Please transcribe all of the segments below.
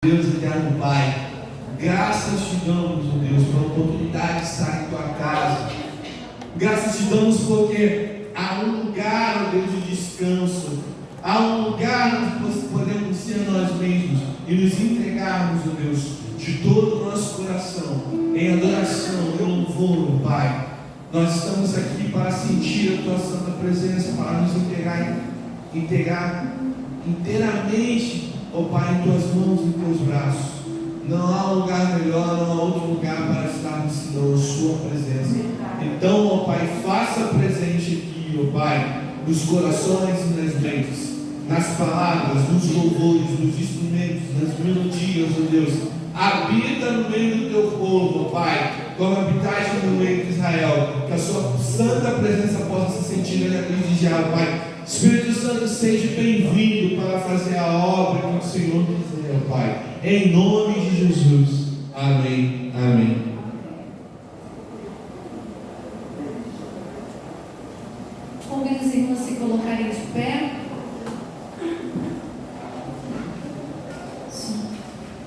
Deus eterno Pai, graças te damos, ó Deus, pela oportunidade de estar em tua casa. Graças te damos porque há um lugar, ó Deus, de descanso. Há um lugar onde podemos ser nós mesmos e nos entregarmos, ó Deus, de todo o nosso coração, em adoração, em louvor, ó Pai. Nós estamos aqui para sentir a tua santa presença, para nos integrar inteiramente, ó Pai, em tuas mãos e em teus braços. Não há lugar melhor, não há outro lugar para estarmos senão a sua presença. Então, ó Pai, faça presente aqui, ó Pai, nos corações e nas mentes, nas palavras, nos louvores, nos instrumentos, nas melodias, ó Deus. Habita no meio do teu povo, ó Pai, como habitaste no meio de Israel. Que a sua santa presença possa se sentir naquele dia, ó Pai. Espírito Santo, seja bem-vindo para fazer a obra que o Senhor quiser, ó Pai. Em nome de Jesus. Amém. Amém. Convido os irmãos a se colocarem de pé.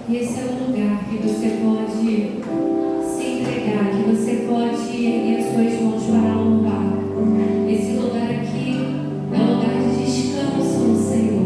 E esse é o lugar que você pode se entregar, que você pode erguer as suas mãos para louvar. Esse lugar aqui é um lugar de descanso no Senhor.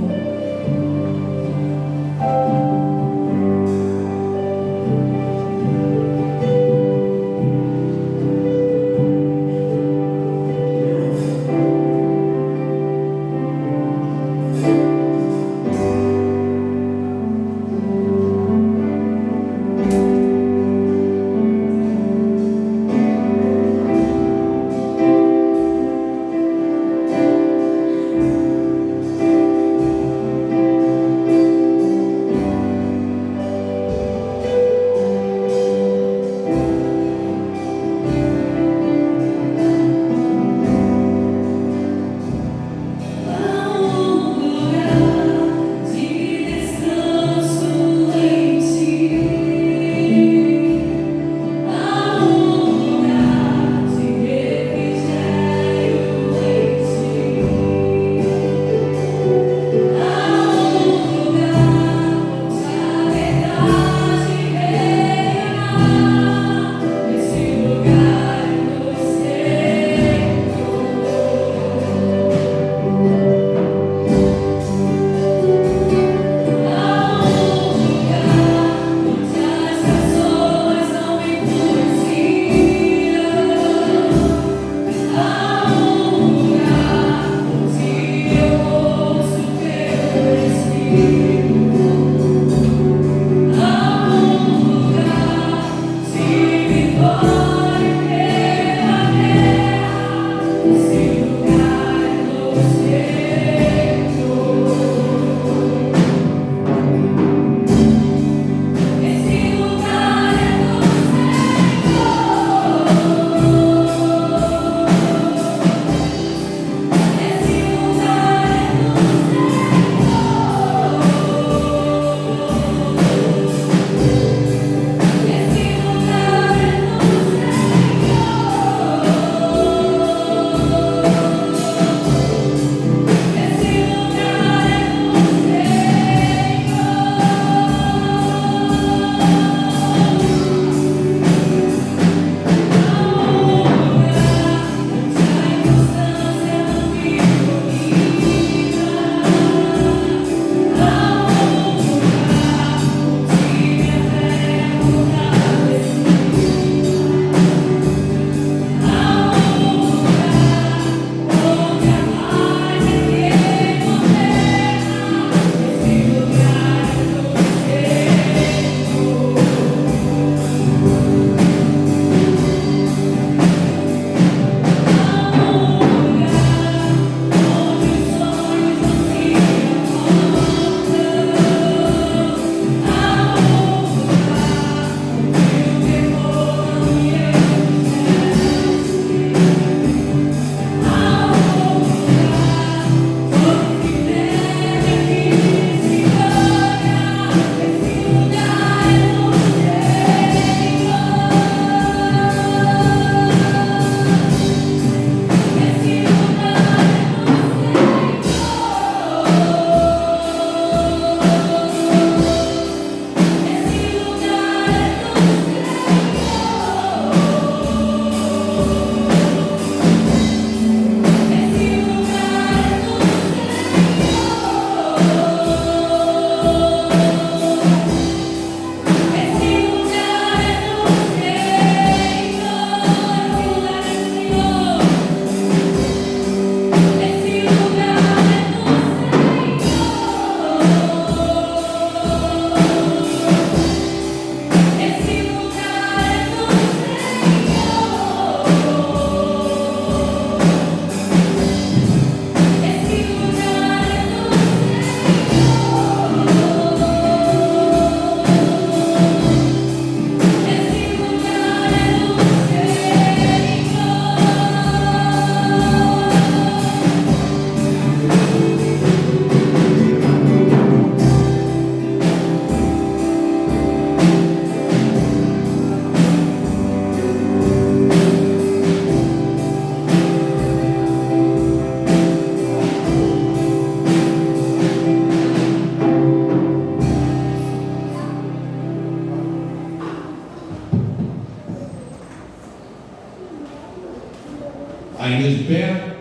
Ainda de pé?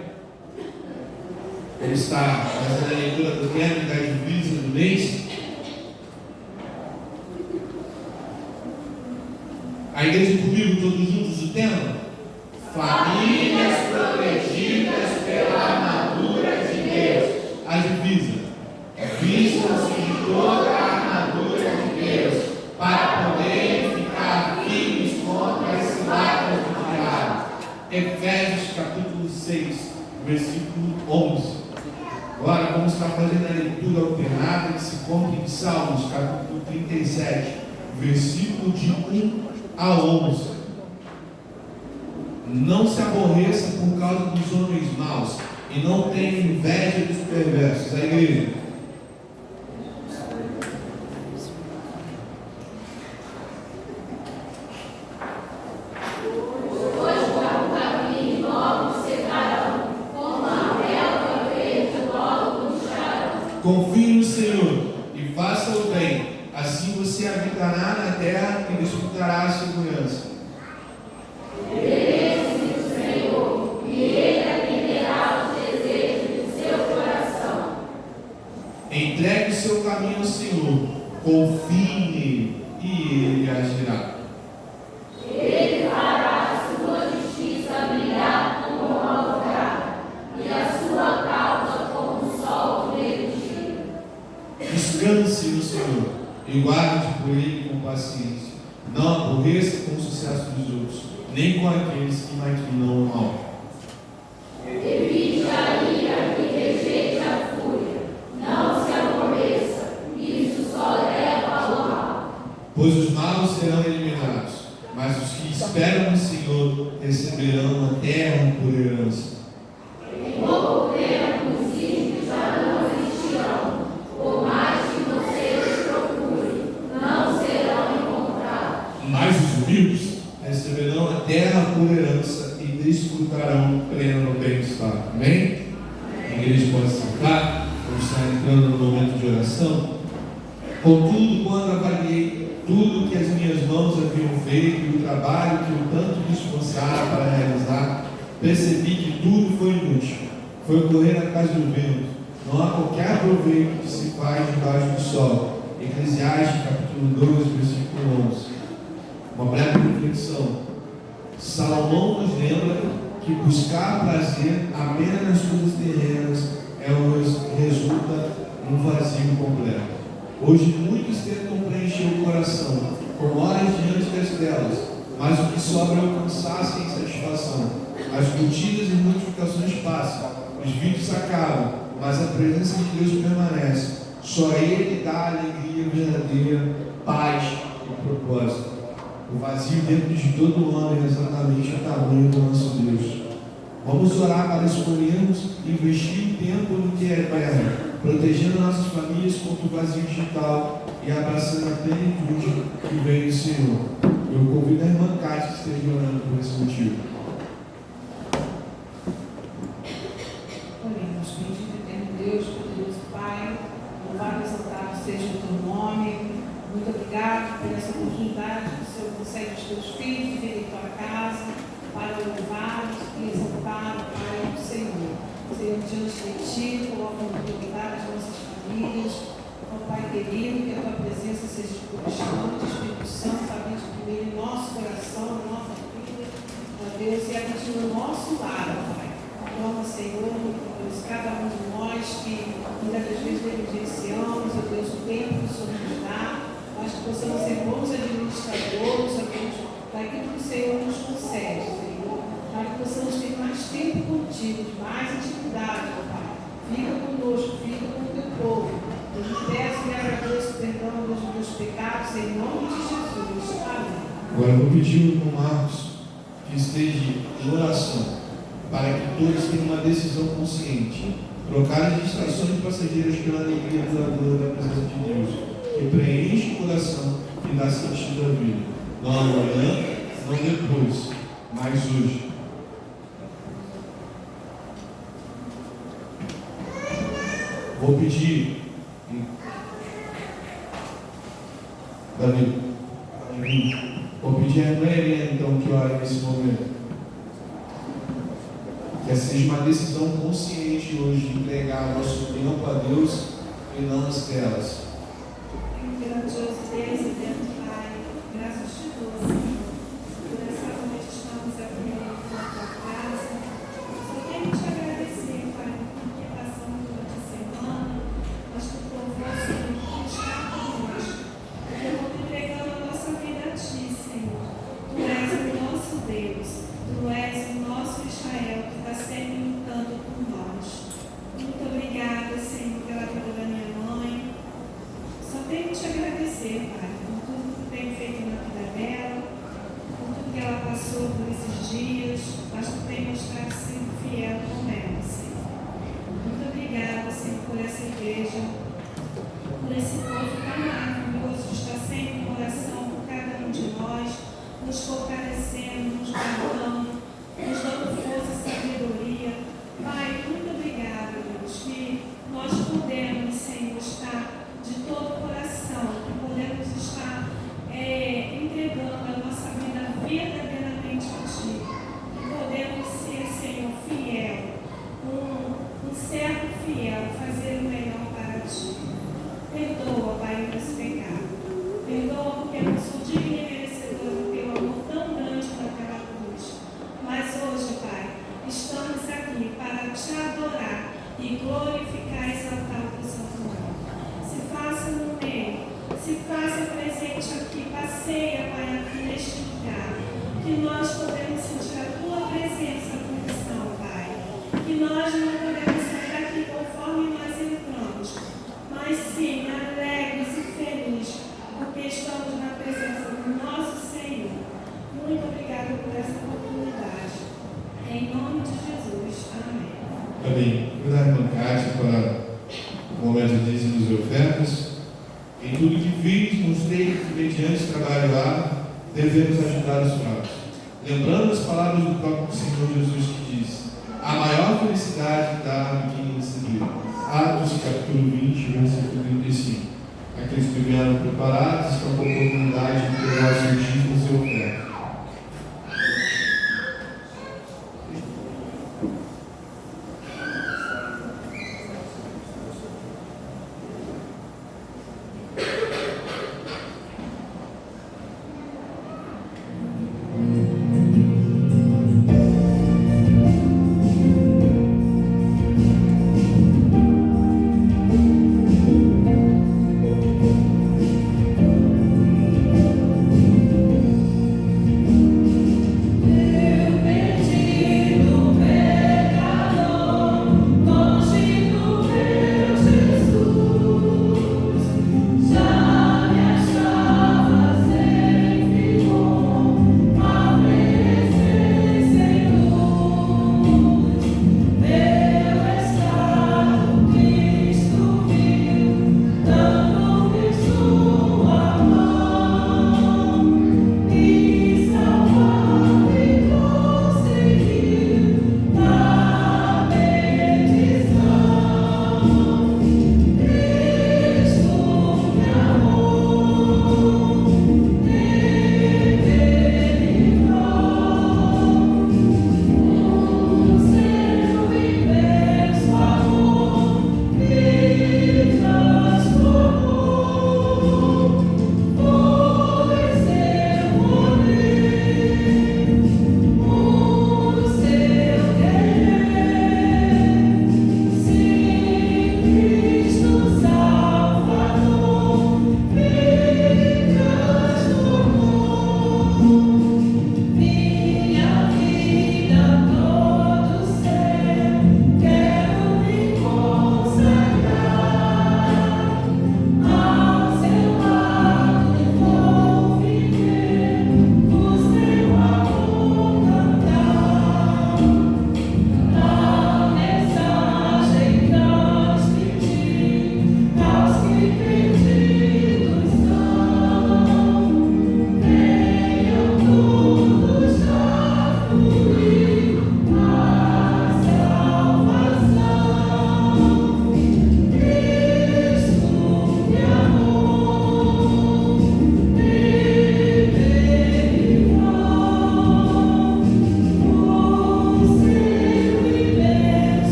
Como está fazendo a leitura do tema da divisa do mês? A igreja comigo, todos juntos, o tema? Famílias protegidas pela armadura de Deus. A divisa. Vistam-se de toda a armadura de Deus, para poderem ficar firmes contra as ciladas do diabo. Efésios capítulo 6, versículo 11. Agora vamos estar fazendo a leitura alternada que se encontra em Salmos, capítulo 37, versículo de 1 a 11. Não se aborreça por causa dos homens maus, e não tenha inveja dos perversos. A igreja. Confie no Senhor e faça o bem, assim você habitará na terra e desfrutará a segurança. Obedece o Senhor, e Ele atenderá os desejos do seu coração. Entregue o seu caminho ao Senhor, confie nele e Ele agirá. Ele fará a sua justiça brilhar como uma alvorada, e a sua causa como o sol do meio-dia. Descanse no Senhor e guarde por Ele com paciência. Não aborreça com o sucesso dos outros, nem com aqueles que maquinam o mal. Evite a ira e rejeite a fúria. Não se aborreça, isso só leva ao mal. Pois os maus serão eliminados, mas os que esperam no Senhor receberão a terra por herança. Em pouco tempo os ímpios já não existirão. Por mais que você os procure, não serão encontrados. Mas os humildes receberão a terra por herança e desfrutarão pleno bem-estar. Amém? A igreja pode sentar, vamos estar entrando no momento de oração. Contudo, quando avaliei tudo que as minhas mãos haviam feito e o trabalho que eu tanto me esforçara para realizar, percebi que tudo foi inútil. Foi correr atrás do vento. Não há qualquer proveito que se faz debaixo do sol. Eclesiastes capítulo 12, versículo 11. Uma breve reflexão. Salomão nos lembra que buscar prazer apenas nas coisas terrenas resulta num vazio completo. Hoje muitos tentam preencher o coração com horas diante das telas, mas o que sobra é o cansaço e a insatisfação. As curtidas e notificações passam, os vídeos acabam, mas a presença de Deus permanece. Só Ele dá alegria verdadeira, paz e propósito. O vazio dentro de todo homem é exatamente o tamanho do nosso Deus. Vamos orar para escolhermos investir tempo no que é eterno, protegendo nossas famílias contra o vazio digital e abraçando a plenitude que vem do Senhor. Eu convido a irmã Cátia que esteja orando por esse motivo. Oremos, bendito eterno Deus, poderoso Pai, louvado e exaltado seja o teu nome. Muito obrigado por essa oportunidade que o Senhor concede aos teus filhos de virem à tua casa para louvar e exaltar o Pai do Senhor. Senhor, diante de ti, colocando prioridade as nossas famílias. Ó Pai querido, que a tua presença seja constante, Espírito Santo, habite primeiro em nosso coração, na nossa vida, ó Deus, e habite no nosso lar, ó Pai. Toma, Senhor, Deus, cada um de nós que muitas das vezes negligenciamos, ó Deus, o tempo que o Senhor nos dá, mas que possamos ser bons administradores, ó Deus, daquilo que o Senhor nos concede, Senhor, para que possamos ter mais tempo contigo, mais intimidade, ó Pai. Fica conosco, fica com o teu povo. Eu te peço e agradeço o perdão dos meus pecados, em nome de Jesus. Amém. Agora eu vou pedir ao irmão Marcos que esteja em oração, para que todos tenham uma decisão consciente, trocar as distrações passageiras pela alegria duradoura da presença de Deus, que preenche o coração e dá sentido à vida. Não amanhã, não depois, mas hoje. Vou pedir, Davi, vou pedir a irmã Helena então que ore nesse momento. Que essa seja uma decisão consciente hoje de entregar nosso tempo a Deus e não as telas. Grandioso Deus e Deus Pai, graças te dou, Senhor, por essa noite estamos aqui na tua casa. Só quero te agradecer, Pai, porque passamos durante a semana, mas tu provou, Senhor, que está conosco. Eu vou entregando a nossa vida a ti, Senhor. Tu és o nosso Deus, tu és o nosso Israel que está sempre lutando por nós. Muito obrigada, Senhor, pela vida da minha mãe. Só tenho que te agradecer, Pai, por tudo que tu tem feito na vida dela, por tudo que ela passou por esses dias, mas tu tem mostrado sempre fiel com ela, Senhor. Muito obrigada, Senhor, por essa igreja, por esse povo tão maravilhoso que está sempre em oração por cada um de nós, nos fortalecendo, nos guardando, nos dando força e sabedoria. Pai, muito obrigada, Deus, que nós podemos, Senhor, estar de todo o coração, que podemos estar entregando a nossa vida verdadeiramente a Ti, que podemos ser, Senhor, fiel, um servo fiel, fazer o melhor para Ti. Perdoa, Pai, o nosso pecado. Perdoa porque eu não sou digna e merecedora do Teu amor tão grande naquela cruz. Mas hoje, Pai, estamos aqui para Te adorar e glorificar e exaltar o Teu santo nome. Se faça no meio, se faça presente aqui, passeia, Pai, aqui neste lugar, que nós podemos sentir a Tua presença com unção, Pai, que nós não podemos sair daqui conforme nós entramos, mas sim alegres e felizes, porque estamos na presença do nosso Senhor. Muito obrigada por essa oportunidade. Em nome de Jesus. Amém. Amém. Vou dar uma caixa para o momento de dízimos e ofertas. Em tudo que fiz, mostrei que, mediante trabalho lá, devemos ajudar os fracos. Lembrando as palavras do próprio Senhor Jesus que diz: a maior felicidade dá do que receber. Atos capítulo 20, versículo 35. Aqueles que vieram preparados estão com a oportunidade de pegar os seus dízimos e ofertas.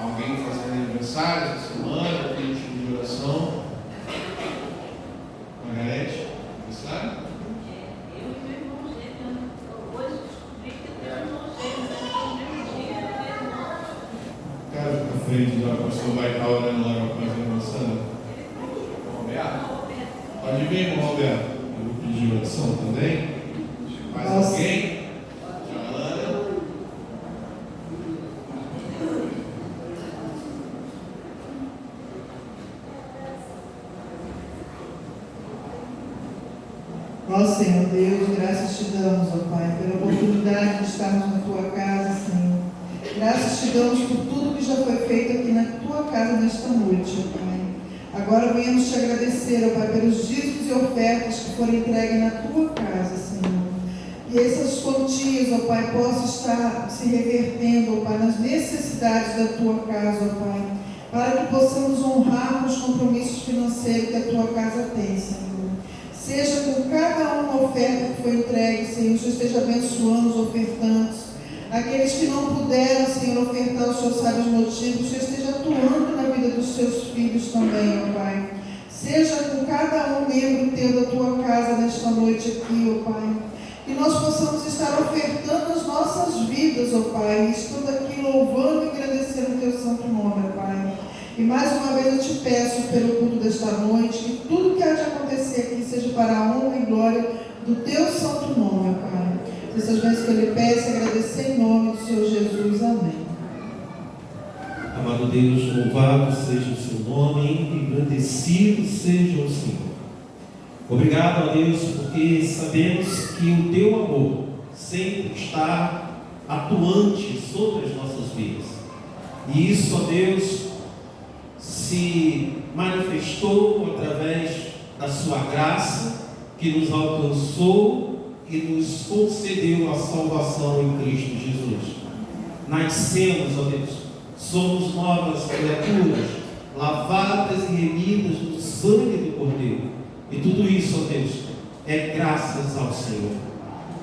Alguém fazendo aniversário essa semana, algum tipo de oração? Margarete, aniversário? Eu e meu irmão gêmeo, hoje descobri que eu tenho um irmão gêmeo, no mesmo dia, Cara, na frente da pastor vai estar orando lá para fazer aniversário. Roberto? Pode vir, irmão Roberto. Eu vou pedir oração também. Mais alguém? Joana? Ó Senhor Deus, graças te damos, ó Pai, pela oportunidade de estarmos na tua casa, Senhor. Graças te damos por tudo que já foi feito aqui na tua casa nesta noite, ó Pai. Agora venhamos te agradecer, ó Pai, pelos dízimos e ofertas que foram entregues na tua casa, Senhor. E essas quantias, ó Pai, possam estar se revertendo, ó Pai, nas necessidades da tua casa, ó Pai, para que possamos honrar os compromissos financeiros que a tua casa tem, Senhor. Seja com cada uma oferta que foi entregue, Senhor, o Senhor esteja abençoando os ofertantes. Aqueles que não puderam, Senhor, ofertar os seus sábios motivos, o Senhor esteja atuando na vida dos seus filhos também, ó Pai. Seja com cada um membro teu da tua casa nesta noite aqui, ó Pai. Que nós possamos estar ofertando as nossas vidas, ó Pai, estando aqui louvando e agradecendo o teu santo nome, ó Pai. E mais uma vez eu te peço pelo culto desta noite, que tudo que há de acontecer aqui seja para a honra e glória do teu santo nome, ó Pai. Essas bênçãos que eu lhe peço, agradecer em nome do Senhor Jesus. Amém. Amado Deus, louvado seja o seu nome, engrandecido seja o Senhor. Obrigado a Deus, porque sabemos que o teu amor sempre está atuante sobre as nossas vidas. E isso, ó Deus, se manifestou através da sua graça, que nos alcançou e nos concedeu a salvação em Cristo Jesus. Nascemos, ó Deus, somos novas criaturas, lavadas e remidas no sangue do Cordeiro. E tudo isso, ó Deus, é graças ao Senhor.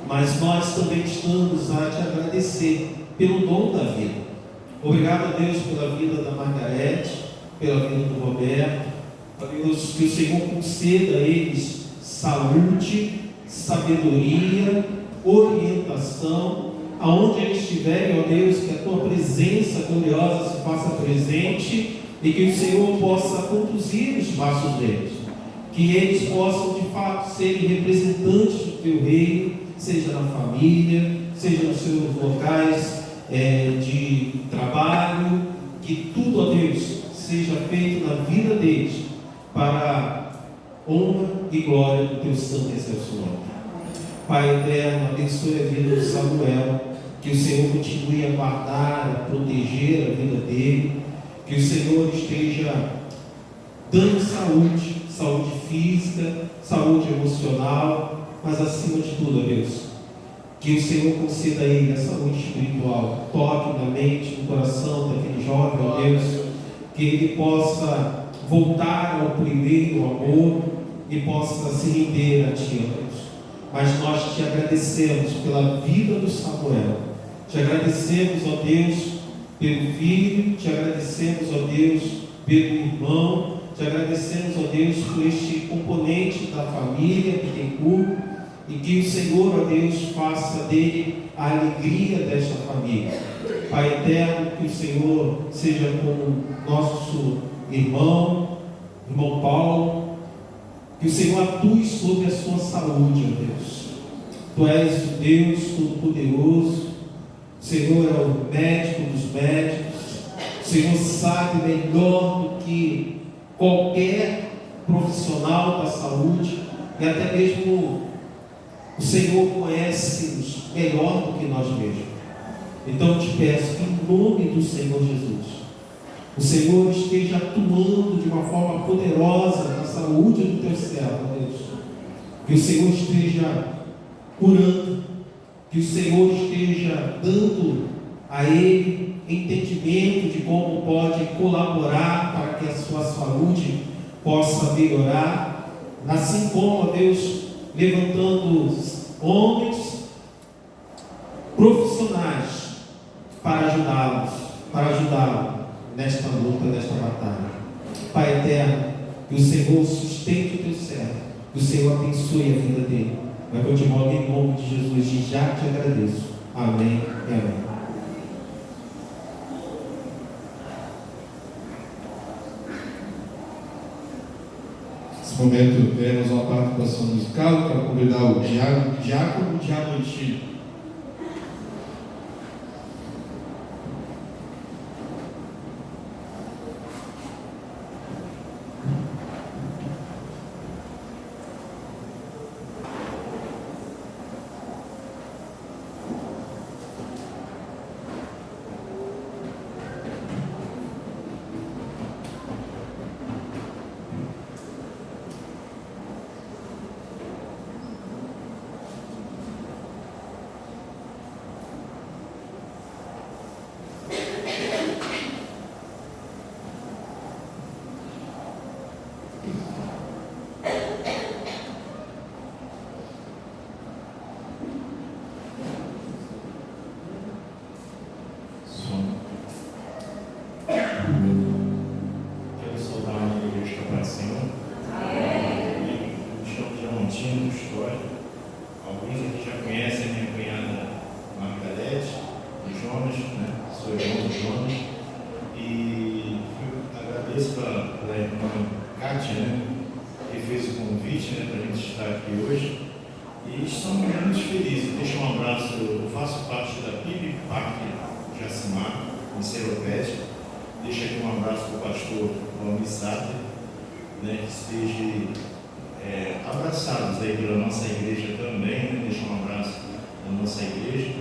Mas nós também estamos a te agradecer pelo dom da vida. Obrigado a Deus pela vida da Margarete, pela vida do Roberto. Ó Deus, que o Senhor conceda a eles saúde, sabedoria, orientação, aonde eles estiverem, ó Deus, que a tua presença gloriosa se faça presente e que o Senhor possa conduzir os passos deles, que eles possam de fato serem representantes do teu reino, seja na família, seja nos seus locais de trabalho, que tudo, ó Deus, seja feito na vida deles para honra e glória do teu santo e excelso nome. Pai eterno, abençoe a vida do Samuel, que o Senhor continue a guardar, a proteger a vida dele, que o Senhor esteja dando saúde, saúde física, saúde emocional, mas acima de tudo, ó Deus, que o Senhor conceda a ele a saúde espiritual, toque na mente, no coração daquele jovem, ó Deus, que ele possa voltar ao primeiro amor e possa se render a ti, ó Deus. Mas nós te agradecemos pela vida do Samuel, te agradecemos, ó Deus, pelo filho, te agradecemos, ó Deus, pelo irmão, te agradecemos, ó Deus, por este componente da família que tem culto, e que o Senhor, ó Deus, faça dele a alegria desta família. Pai eterno, que o Senhor seja com o nosso irmão Paulo, que o Senhor atue sobre a sua saúde, ó Deus. Tu és o Deus Todo-Poderoso, o Senhor é o médico dos médicos, o Senhor sabe melhor do que qualquer profissional da saúde, e até mesmo o Senhor conhece-nos melhor do que nós mesmos. Então te peço que, em nome do Senhor Jesus, o Senhor esteja atuando de uma forma poderosa na saúde do teu servo, Deus. Que o Senhor esteja curando, que o Senhor esteja dando a ele entendimento de como pode colaborar para que a sua saúde possa melhorar, assim como, ó Deus, levantando homens profissionais para ajudá-lo, nesta luta, nesta batalha. Pai eterno, que o Senhor sustente o teu servo, que o Senhor abençoe a vida dele. Mas eu te rogo em nome de Jesus e já te agradeço. Amém e amém. Nesse momento, teremos uma participação musical. Quero convidar o Diácono Diamantino. Abraçados aí pela nossa igreja também, deixa um abraço na nossa igreja,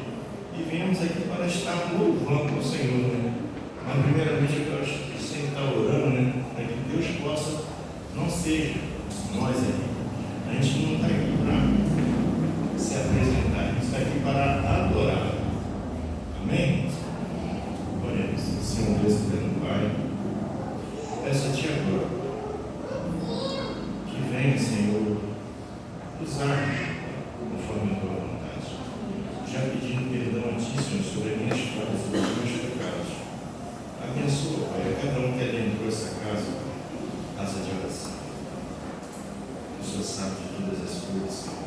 e viemos aqui para estar louvando o Senhor, Mas primeiramente eu quero sempre estar orando, para que Deus possa, não seja nós aqui. A gente não está aqui para se apresentar, a gente está aqui para adorar. Amém? Oremos. Senhor Deus eterno Pai, peço a Ti agora que venha, Senhor, usar conforme a Tua vontade. Já pedindo perdão a Ti, Senhor, sobre as minhas falhas e os meus pecados. Abençoa, Pai, a cada um que adentrou essa casa, casa de oração. O Senhor sabe de todas as coisas, Senhor.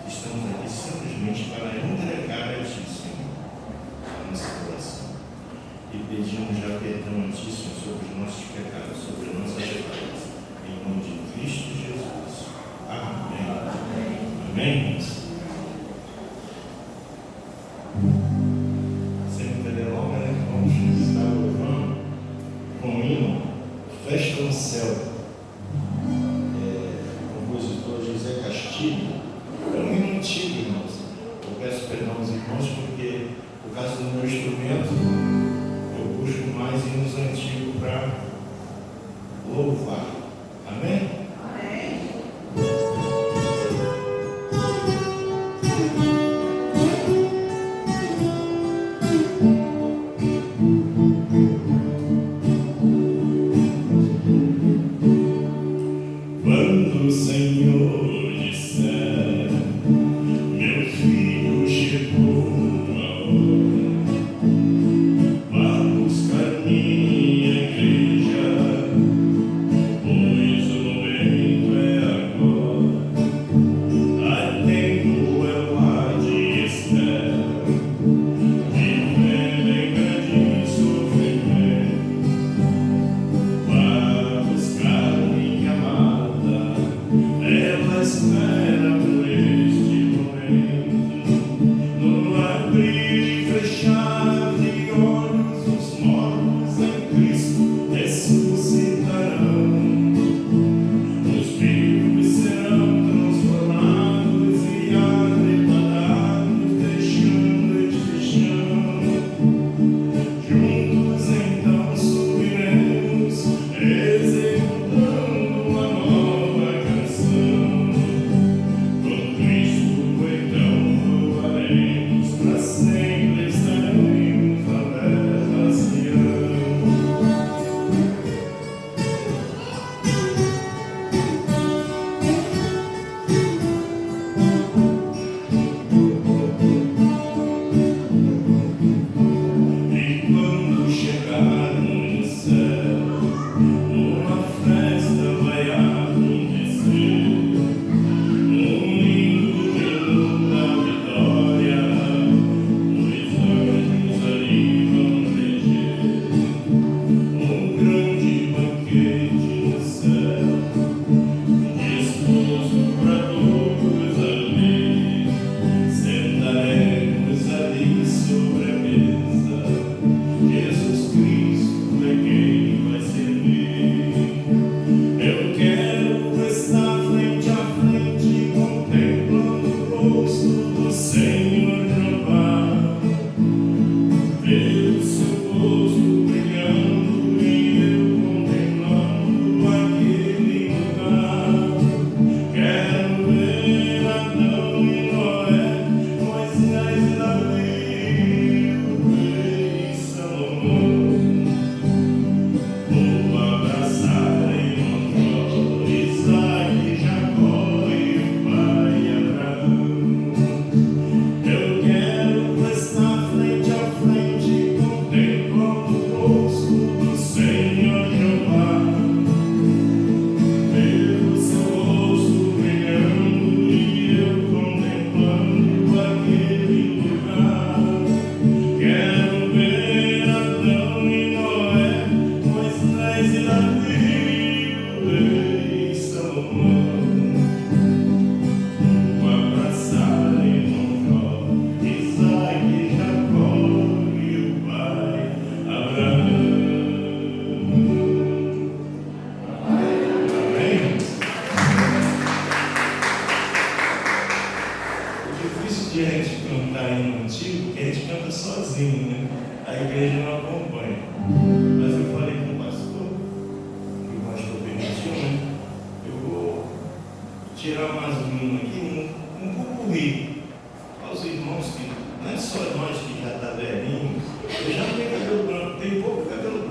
Estamos aqui simplesmente para entregar a Ti, Senhor, a nossa oração. E pedimos já perdão a Ti, Senhor, sobre os nossos pecados, sobre as nossas falhas. Em nome de Cristo Jesus. Amém. Amém. Sem muita delonga, né? Vamos estar louvando com o hino Festa no Céu. Compositor José Castilho. É um hino antigo, irmãos. Eu peço perdão aos irmãos porque, por causa do meu instrumento, eu busco mais hinos antigos para louvar. Amém? Quando o Senhor disser, meu filho chegou a hora, vá buscar minha igreja, pois o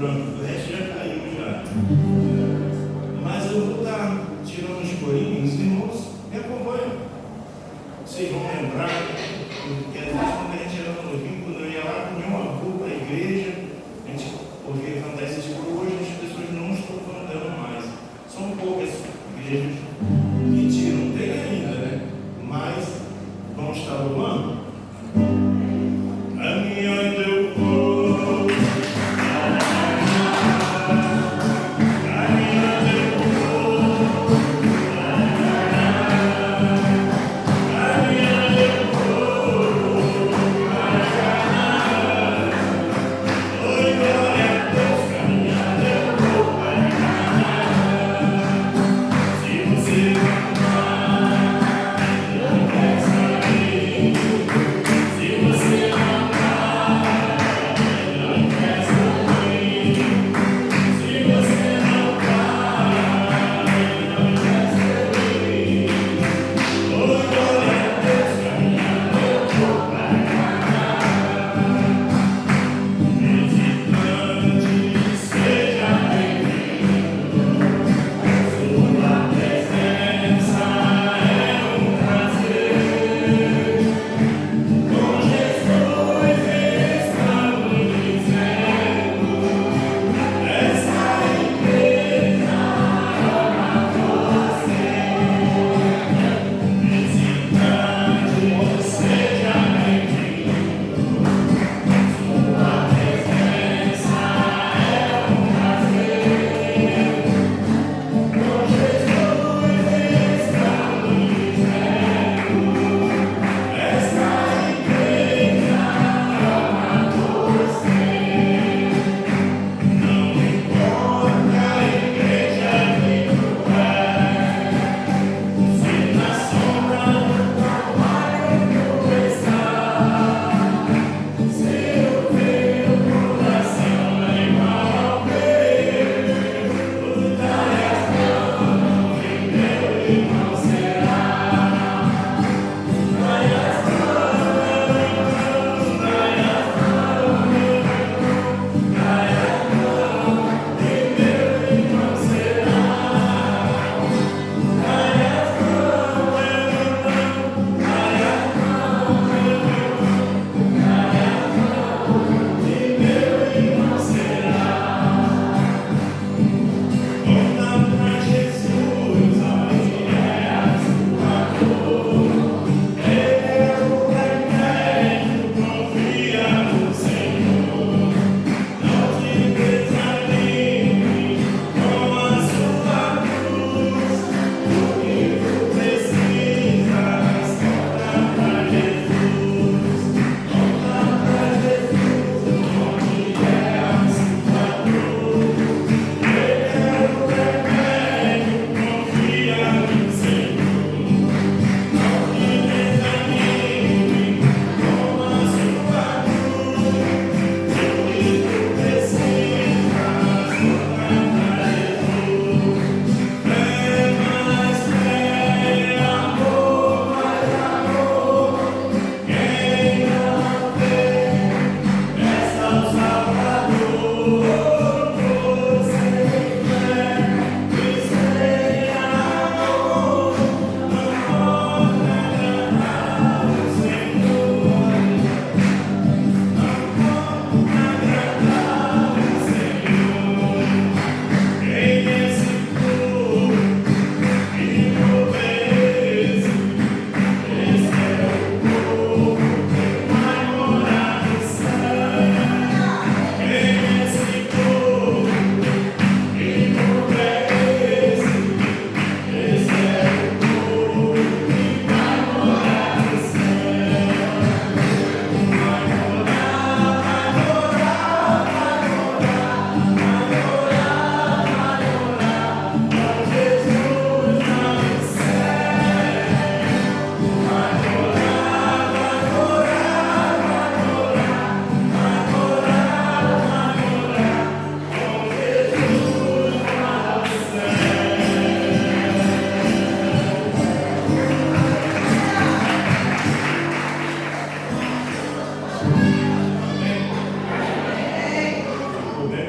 branco, o resto já caiu já. Mas eu vou estar tirando os corinhos, irmãos, me acompanham. Vocês vão lembrar que às vezes quando a gente era no Rio, quando eu ia lá comer uma rua para a igreja, a gente ouvia cantar esses coros. Hoje as pessoas não estão cantando mais. São poucas igrejas que tiram, tem ainda, né? Mas vamos estar louvando? Caminhando eu vou, caminhando eu vou, caminhando eu vou, oi, glória a Deus,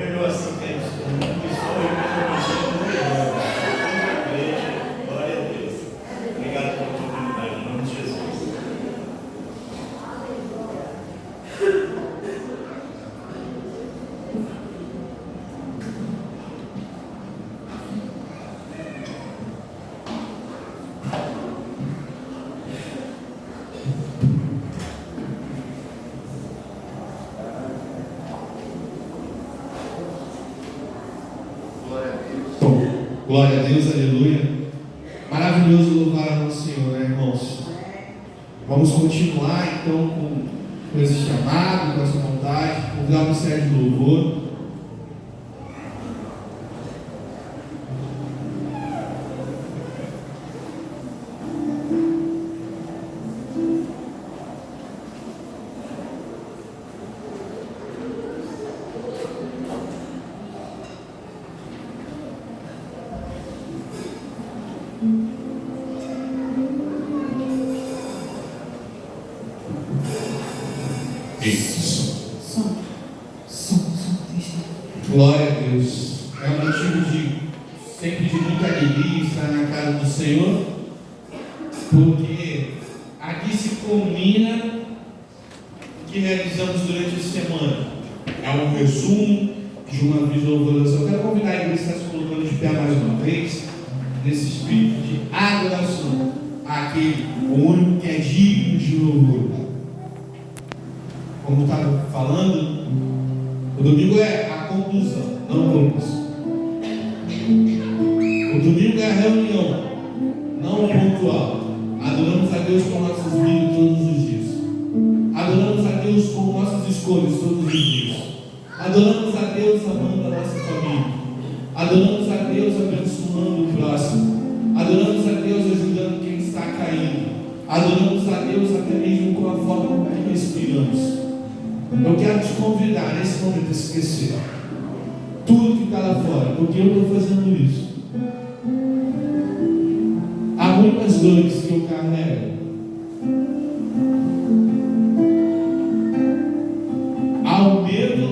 melhor assim que a gente pessoal e melhor. Glória a Deus. Obrigado pela oportunidade, em nome de Jesus. Glória a Deus, aleluia. Maravilhoso louvar ao Senhor, né, irmãos? Vamos continuar então com esse chamado, com essa vontade, convidar o ministério de louvor. Glória a Deus. É um motivo sempre de muita alegria estar na casa do Senhor, porque aqui se culmina o que realizamos durante a semana. É um resumo de uma visualização. Eu quero convidar a igreja a estar se colocando de pé mais uma vez, nesse espírito de adoração àquele, o único que é digno de louvor. Como estava falando, o domingo é a conclusão, não a conclusão. O domingo é a reunião, não o pontual. Adoramos a Deus com nossas vidas todos os dias. Adoramos a Deus com nossas escolhas todos os dias. Adoramos a Deus amando a nossa família. Adoramos a Deus abençoando o próximo. Adoramos a Deus ajudando quem está caindo. Adoramos a Deus até mesmo com a forma como respiramos. Eu quero te convidar nesse momento a esquecer tudo que está lá fora, porque eu estou fazendo isso. Há muitas dores que eu carrego. Há o medo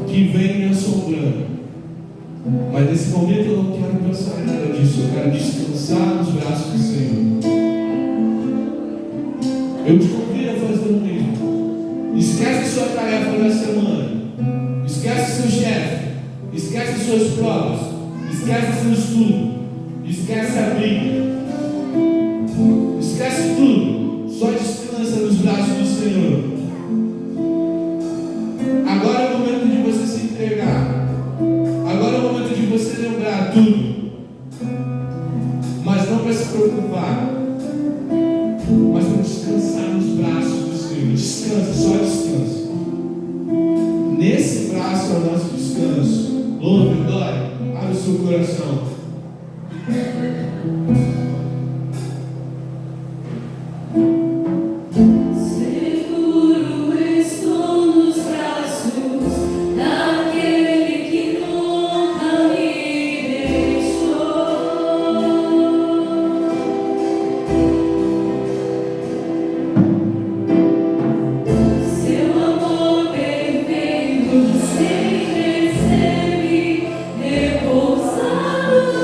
que vem me assombrando. Mas nesse momento eu não quero pensar em nada disso. Eu quero descansar nos braços do Senhor. Eu te convido a fazer o mesmo. Esquece sua tarefa da semana. Esquece seu chefe. Esquece suas provas. Esquece seu estudo. Esquece a briga. Esquece tudo. Só descansa nos braços do Senhor. Agora é o momento de você se entregar. Agora é o momento de você lembrar tudo. Mas não para se preocupar. Mas para descansar nos braços do Senhor. Descansa, só descansa. Nesse braço é o nosso descanso. Louve, glória. Abre o seu coração. Sempre repousado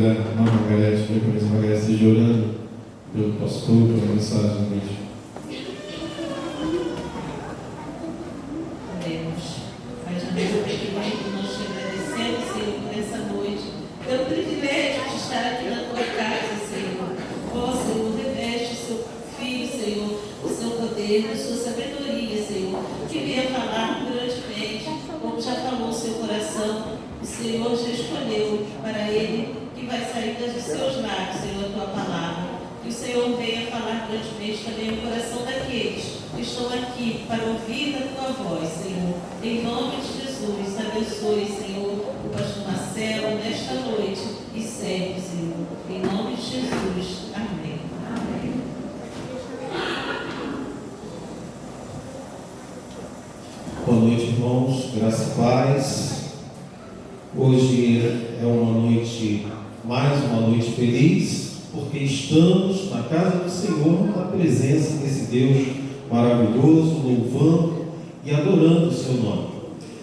puder, irmã Margarete, depois a Margarete esteja orando pelo pastor, pela mensagem mesmo. Pai de amor, primeiro nós te agradecemos, Senhor, por essa noite, pelo privilégio de estar aqui na tua casa, Senhor. Ó, Senhor, reveste o seu filho, Senhor, o seu poder, a sua sabedoria, Senhor, que venha falar grandemente, como já falou o seu coração, o Senhor já escolheu para ele que vai sair dos seus lábios, Senhor, a tua palavra. Que o Senhor venha falar grandemente também no coração daqueles que estão aqui para ouvir a tua voz, Senhor. Em nome de Jesus, abençoe, Senhor, o pastor Marcelo nesta noite e sempre, Senhor. Em nome de Jesus. Amém. Amém. Boa noite, irmãos. Graça e paz. Hoje é uma noite, mais uma noite feliz, porque estamos na casa do Senhor, na presença desse Deus maravilhoso, louvando e adorando o seu nome.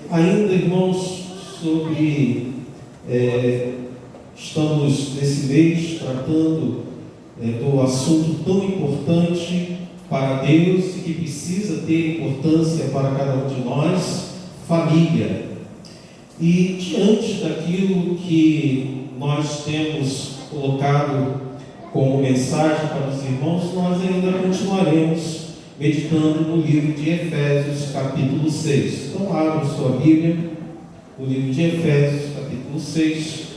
Ainda, irmãos, estamos nesse mês tratando do assunto tão importante para Deus e que precisa ter importância para cada um de nós, família. E diante daquilo que nós temos colocado como mensagem para os irmãos, nós ainda continuaremos meditando no livro de Efésios, capítulo 6. Então, abra sua Bíblia, o livro de Efésios, capítulo 6.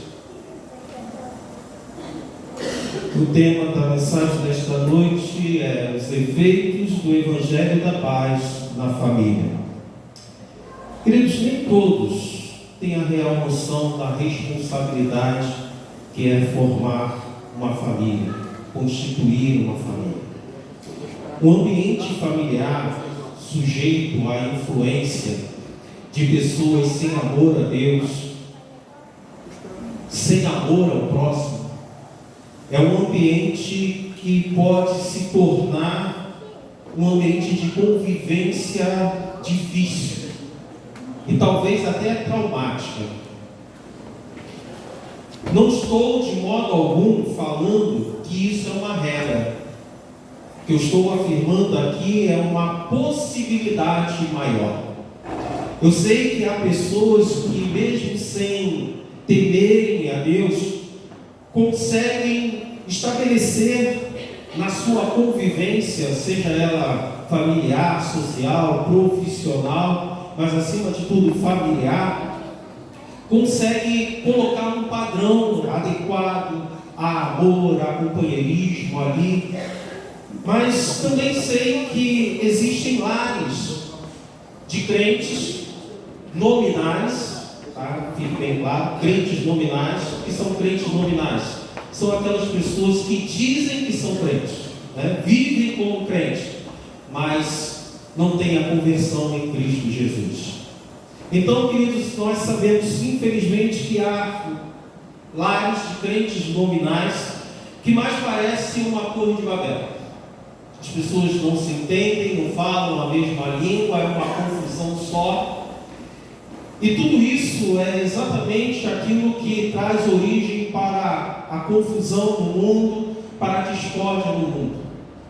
O tema da mensagem desta noite é os efeitos do Evangelho da Paz na família. Queridos, nem todos têm a real noção da responsabilidade que é formar uma família, constituir uma família. Um ambiente familiar sujeito à influência de pessoas sem amor a Deus, sem amor ao próximo, é um ambiente que pode se tornar um ambiente de convivência difícil e talvez até traumática. Não estou de modo algum falando que isso é uma regra. O que eu estou afirmando aqui é uma possibilidade maior. Eu sei que há pessoas que, mesmo sem temerem a Deus, conseguem estabelecer na sua convivência, seja ela familiar, social, profissional, mas acima de tudo familiar, consegue colocar um padrão adequado a amor, a companheirismo ali. Mas também sei que existem lares de crentes nominais, tá? Fique bem claro, crentes nominais. O que são crentes nominais? São aquelas pessoas que dizem que são crentes, né? Vivem como crentes, mas não têm a conversão em Cristo Jesus. Então, queridos, nós sabemos, infelizmente, que há lares de crentes nominais que mais parecem uma torre de Babel. As pessoas não se entendem, não falam a mesma língua, é uma confusão só. E tudo isso é exatamente aquilo que traz origem para a confusão no mundo, para a discórdia no mundo,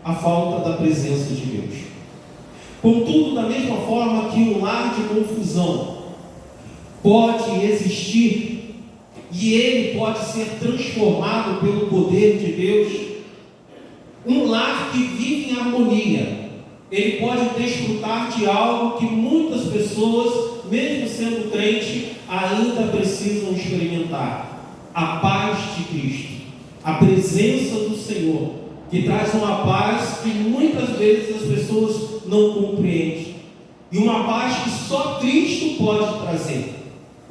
a falta da presença de Deus. Contudo, da mesma forma que um lar de confusão pode existir e ele pode ser transformado pelo poder de Deus, um lar que vive em harmonia, ele pode desfrutar de algo que muitas pessoas, mesmo sendo crente, ainda precisam experimentar: a paz de Cristo, a presença do Senhor, que traz uma paz que muitas vezes as pessoas não compreendem, e uma paz que só Cristo pode trazer.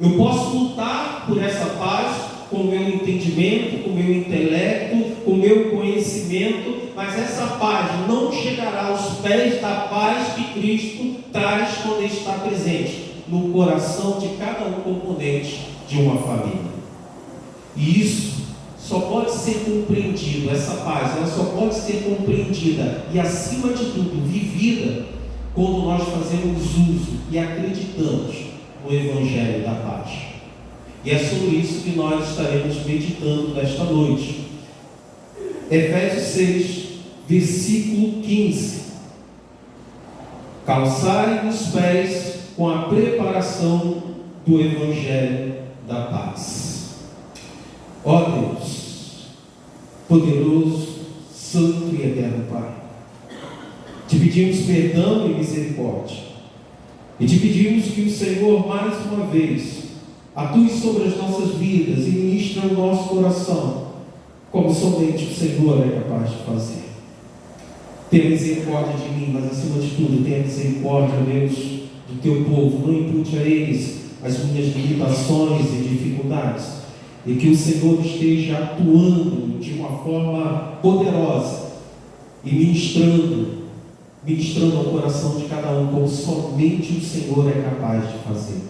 Eu posso lutar por essa paz com o meu entendimento, com o meu intelecto, com o meu conhecimento, mas essa paz não chegará aos pés da paz que Cristo traz quando Ele está presente no coração de cada um componente de uma família. E isso só pode ser compreendido, essa paz, ela só pode ser compreendida e, acima de tudo, vivida quando nós fazemos uso e acreditamos no Evangelho da Paz. E é sobre isso que nós estaremos meditando nesta noite. Efésios 6, versículo 15. Calçai os pés com a preparação do Evangelho da paz. Ó Deus, poderoso, santo e eterno Pai, te pedimos perdão e misericórdia, e te pedimos que o Senhor, mais uma vez, atue sobre as nossas vidas e ministre o nosso coração, como somente o Senhor é capaz de fazer. Tenha misericórdia de mim, mas acima de tudo, tenha misericórdia, Deus, do teu povo. Não impute a eles as minhas limitações e dificuldades, e que o Senhor esteja atuando de uma forma poderosa e ministrando ao coração de cada um, como somente o Senhor é capaz de fazer.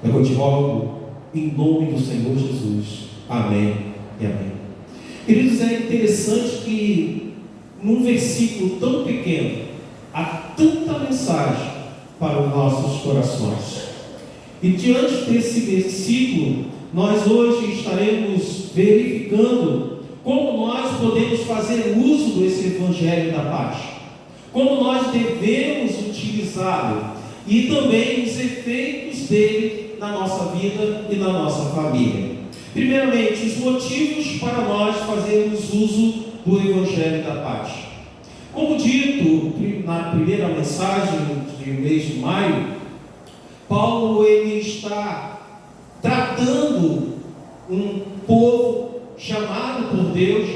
Eu te rogo, em nome do Senhor Jesus. Amém e amém. Queridos, é interessante que num versículo tão pequeno há tanta mensagem para os nossos corações. E diante desse versículo, nós hoje estaremos verificando como nós podemos fazer uso desse Evangelho da paz, como nós devemos utilizá-lo e também os efeitos dele na nossa vida e na nossa família. Primeiramente, os motivos para nós fazermos uso do Evangelho da paz. Como dito na primeira mensagem do mês de maio, Paulo ele está tratando um povo chamado por Deus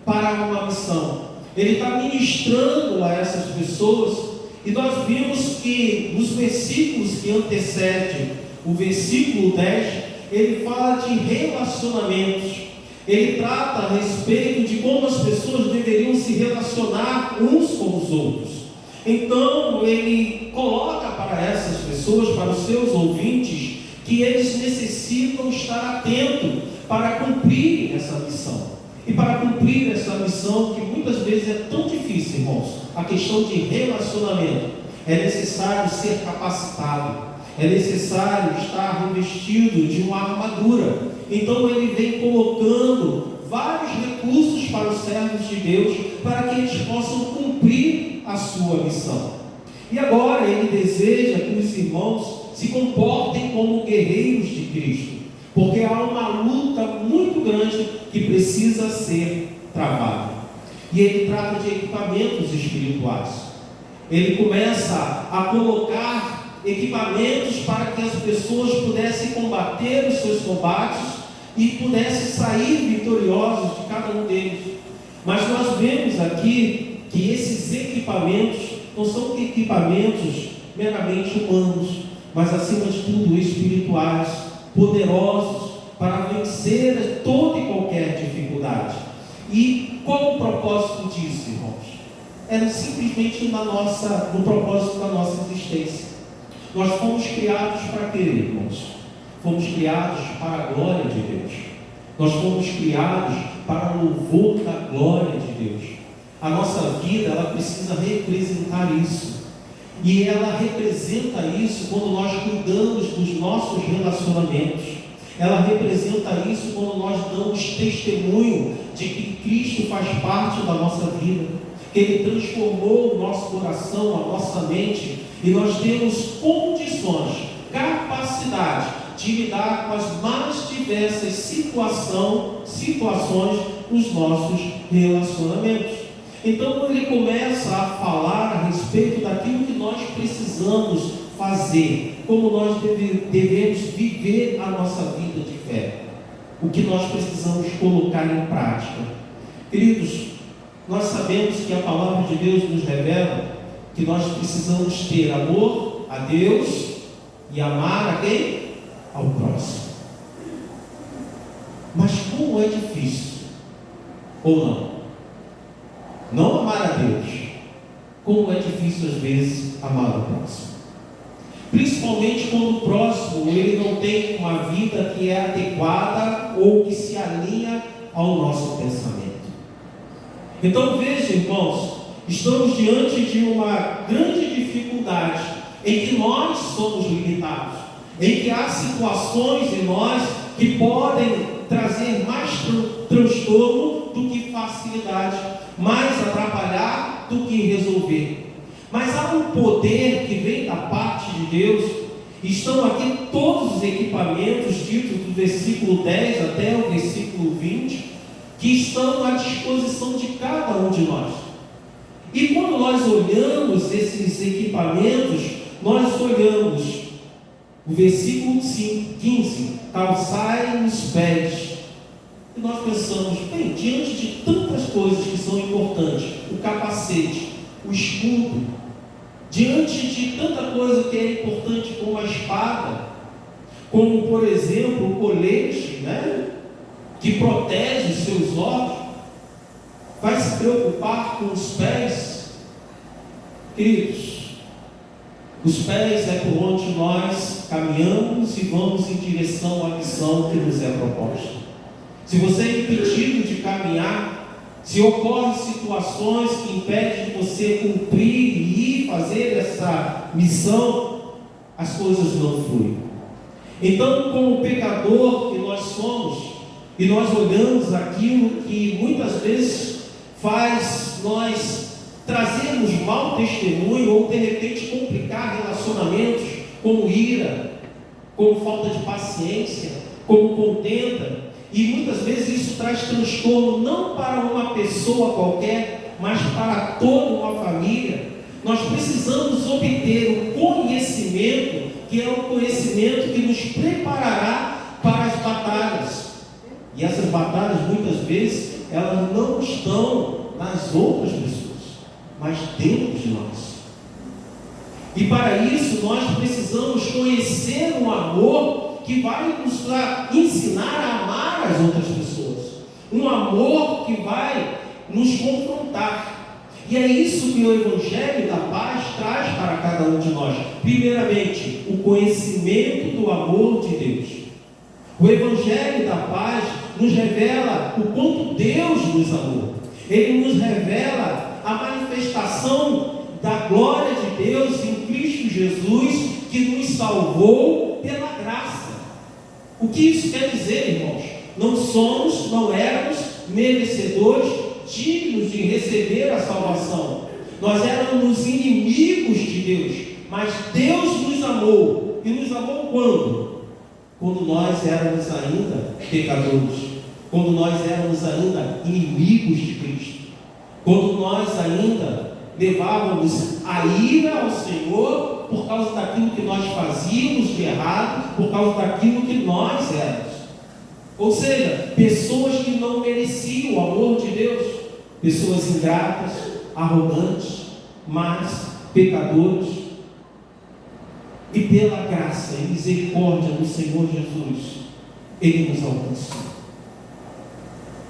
para uma missão. Ele está ministrando a essas pessoas, e nós vimos que nos versículos que antecedem o versículo 10, ele fala de relacionamentos. Ele trata a respeito de como as pessoas deveriam se relacionar uns com os outros. Então ele coloca para essas pessoas, para os seus ouvintes, que eles necessitam estar atentos para cumprir essa missão. E para cumprir essa missão, que muitas vezes é tão difícil, irmãos, a questão de relacionamento, é necessário ser capacitado, é necessário estar revestido de uma armadura. Então ele vem colocando vários recursos para os servos de Deus, para que eles possam cumprir a sua missão. E agora ele deseja que os irmãos se comportem como guerreiros de Cristo, porque há uma luta muito grande que precisa ser travada. E ele trata de equipamentos espirituais. Ele começa a colocar equipamentos para que as pessoas pudessem combater os seus combates e pudessem sair vitoriosos de cada um deles. Mas nós vemos aqui que esses equipamentos não são equipamentos meramente humanos, mas acima de tudo espirituais, poderosos para vencer toda e qualquer dificuldade. E qual o propósito disso, irmãos? É simplesmente no propósito da nossa existência. Nós fomos criados para quê, irmãos? Fomos criados para a glória de Deus. Nós fomos criados para o louvor da glória de Deus. A nossa vida, ela precisa representar isso. E ela representa isso quando nós cuidamos dos nossos relacionamentos. Ela representa isso quando nós damos testemunho de que Cristo faz parte da nossa vida, que Ele transformou o nosso coração, a nossa mente, e nós temos condições, capacidade de lidar com as mais diversas situações nos nossos relacionamentos. Então ele começa a falar a respeito daquilo que nós precisamos fazer, como nós devemos viver a nossa vida de fé, o que nós precisamos colocar em prática. Queridos, nós sabemos que a palavra de Deus nos revela que nós precisamos ter amor a Deus e amar a quem? Ao próximo. Mas como é difícil, ou não amar a Deus, como é difícil às vezes amar o próximo. Principalmente quando o próximo ele não tem uma vida que é adequada ou que se alinha ao nosso pensamento. Então veja, irmãos, estamos diante de uma grande dificuldade em que nós somos limitados, em que há situações em nós que podem trazer mais transtorno do que facilidade, mais atrapalhar do que resolver. Mas há um poder que vem da parte de Deus. Estão aqui todos os equipamentos ditos do versículo 10 até o versículo 20, que estão à disposição de cada um de nós. E quando nós olhamos esses equipamentos, nós olhamos o versículo 15, calçai os pés. E nós pensamos, bem, diante de tantas coisas que são importantes, o capacete, o escudo, diante de tanta coisa que é importante como a espada, como por exemplo o colete, né, que protege os seus olhos, vai se preocupar com os pés? Queridos, os pés é por onde nós caminhamos e vamos em direção à missão que nos é proposta. Se você é impedido de caminhar, se ocorrem situações que impedem de você cumprir e ir fazer essa missão, as coisas não fluem. Então, como pecador que nós somos, e nós olhamos aquilo que muitas vezes faz nós trazermos mau testemunho ou de repente complicar relacionamentos, como ira, como falta de paciência, como contenda, e muitas vezes isso traz transtorno não para uma pessoa qualquer, mas para toda uma família. Nós precisamos obter o conhecimento, que é o conhecimento que nos preparará para as batalhas. E essas batalhas, muitas vezes, elas não estão nas outras pessoas, mas dentro de nós. E para isso, nós precisamos conhecer um amor que vai nos ensinar a amar as outras pessoas. Um amor que vai nos confrontar. E é isso que o Evangelho da Paz traz para cada um de nós. Primeiramente, o conhecimento do amor de Deus. O Evangelho da Paz nos revela o quanto Deus nos amou. Ele nos revela a manifestação da glória de Deus em Cristo Jesus, que nos salvou pela graça. O que isso quer dizer, irmãos? Não éramos merecedores, dignos de receber a salvação. Nós éramos inimigos de Deus, mas Deus nos amou. E nos amou quando? Quando nós éramos ainda pecadores, quando nós éramos ainda inimigos de Cristo, quando nós ainda levávamos a ira ao Senhor por causa daquilo que nós fazíamos de errado, por causa daquilo que nós éramos. Ou seja, pessoas que não mereciam o amor de Deus, pessoas ingratas, arrogantes, más, pecadores. E pela graça e misericórdia do Senhor Jesus, Ele nos alcançou.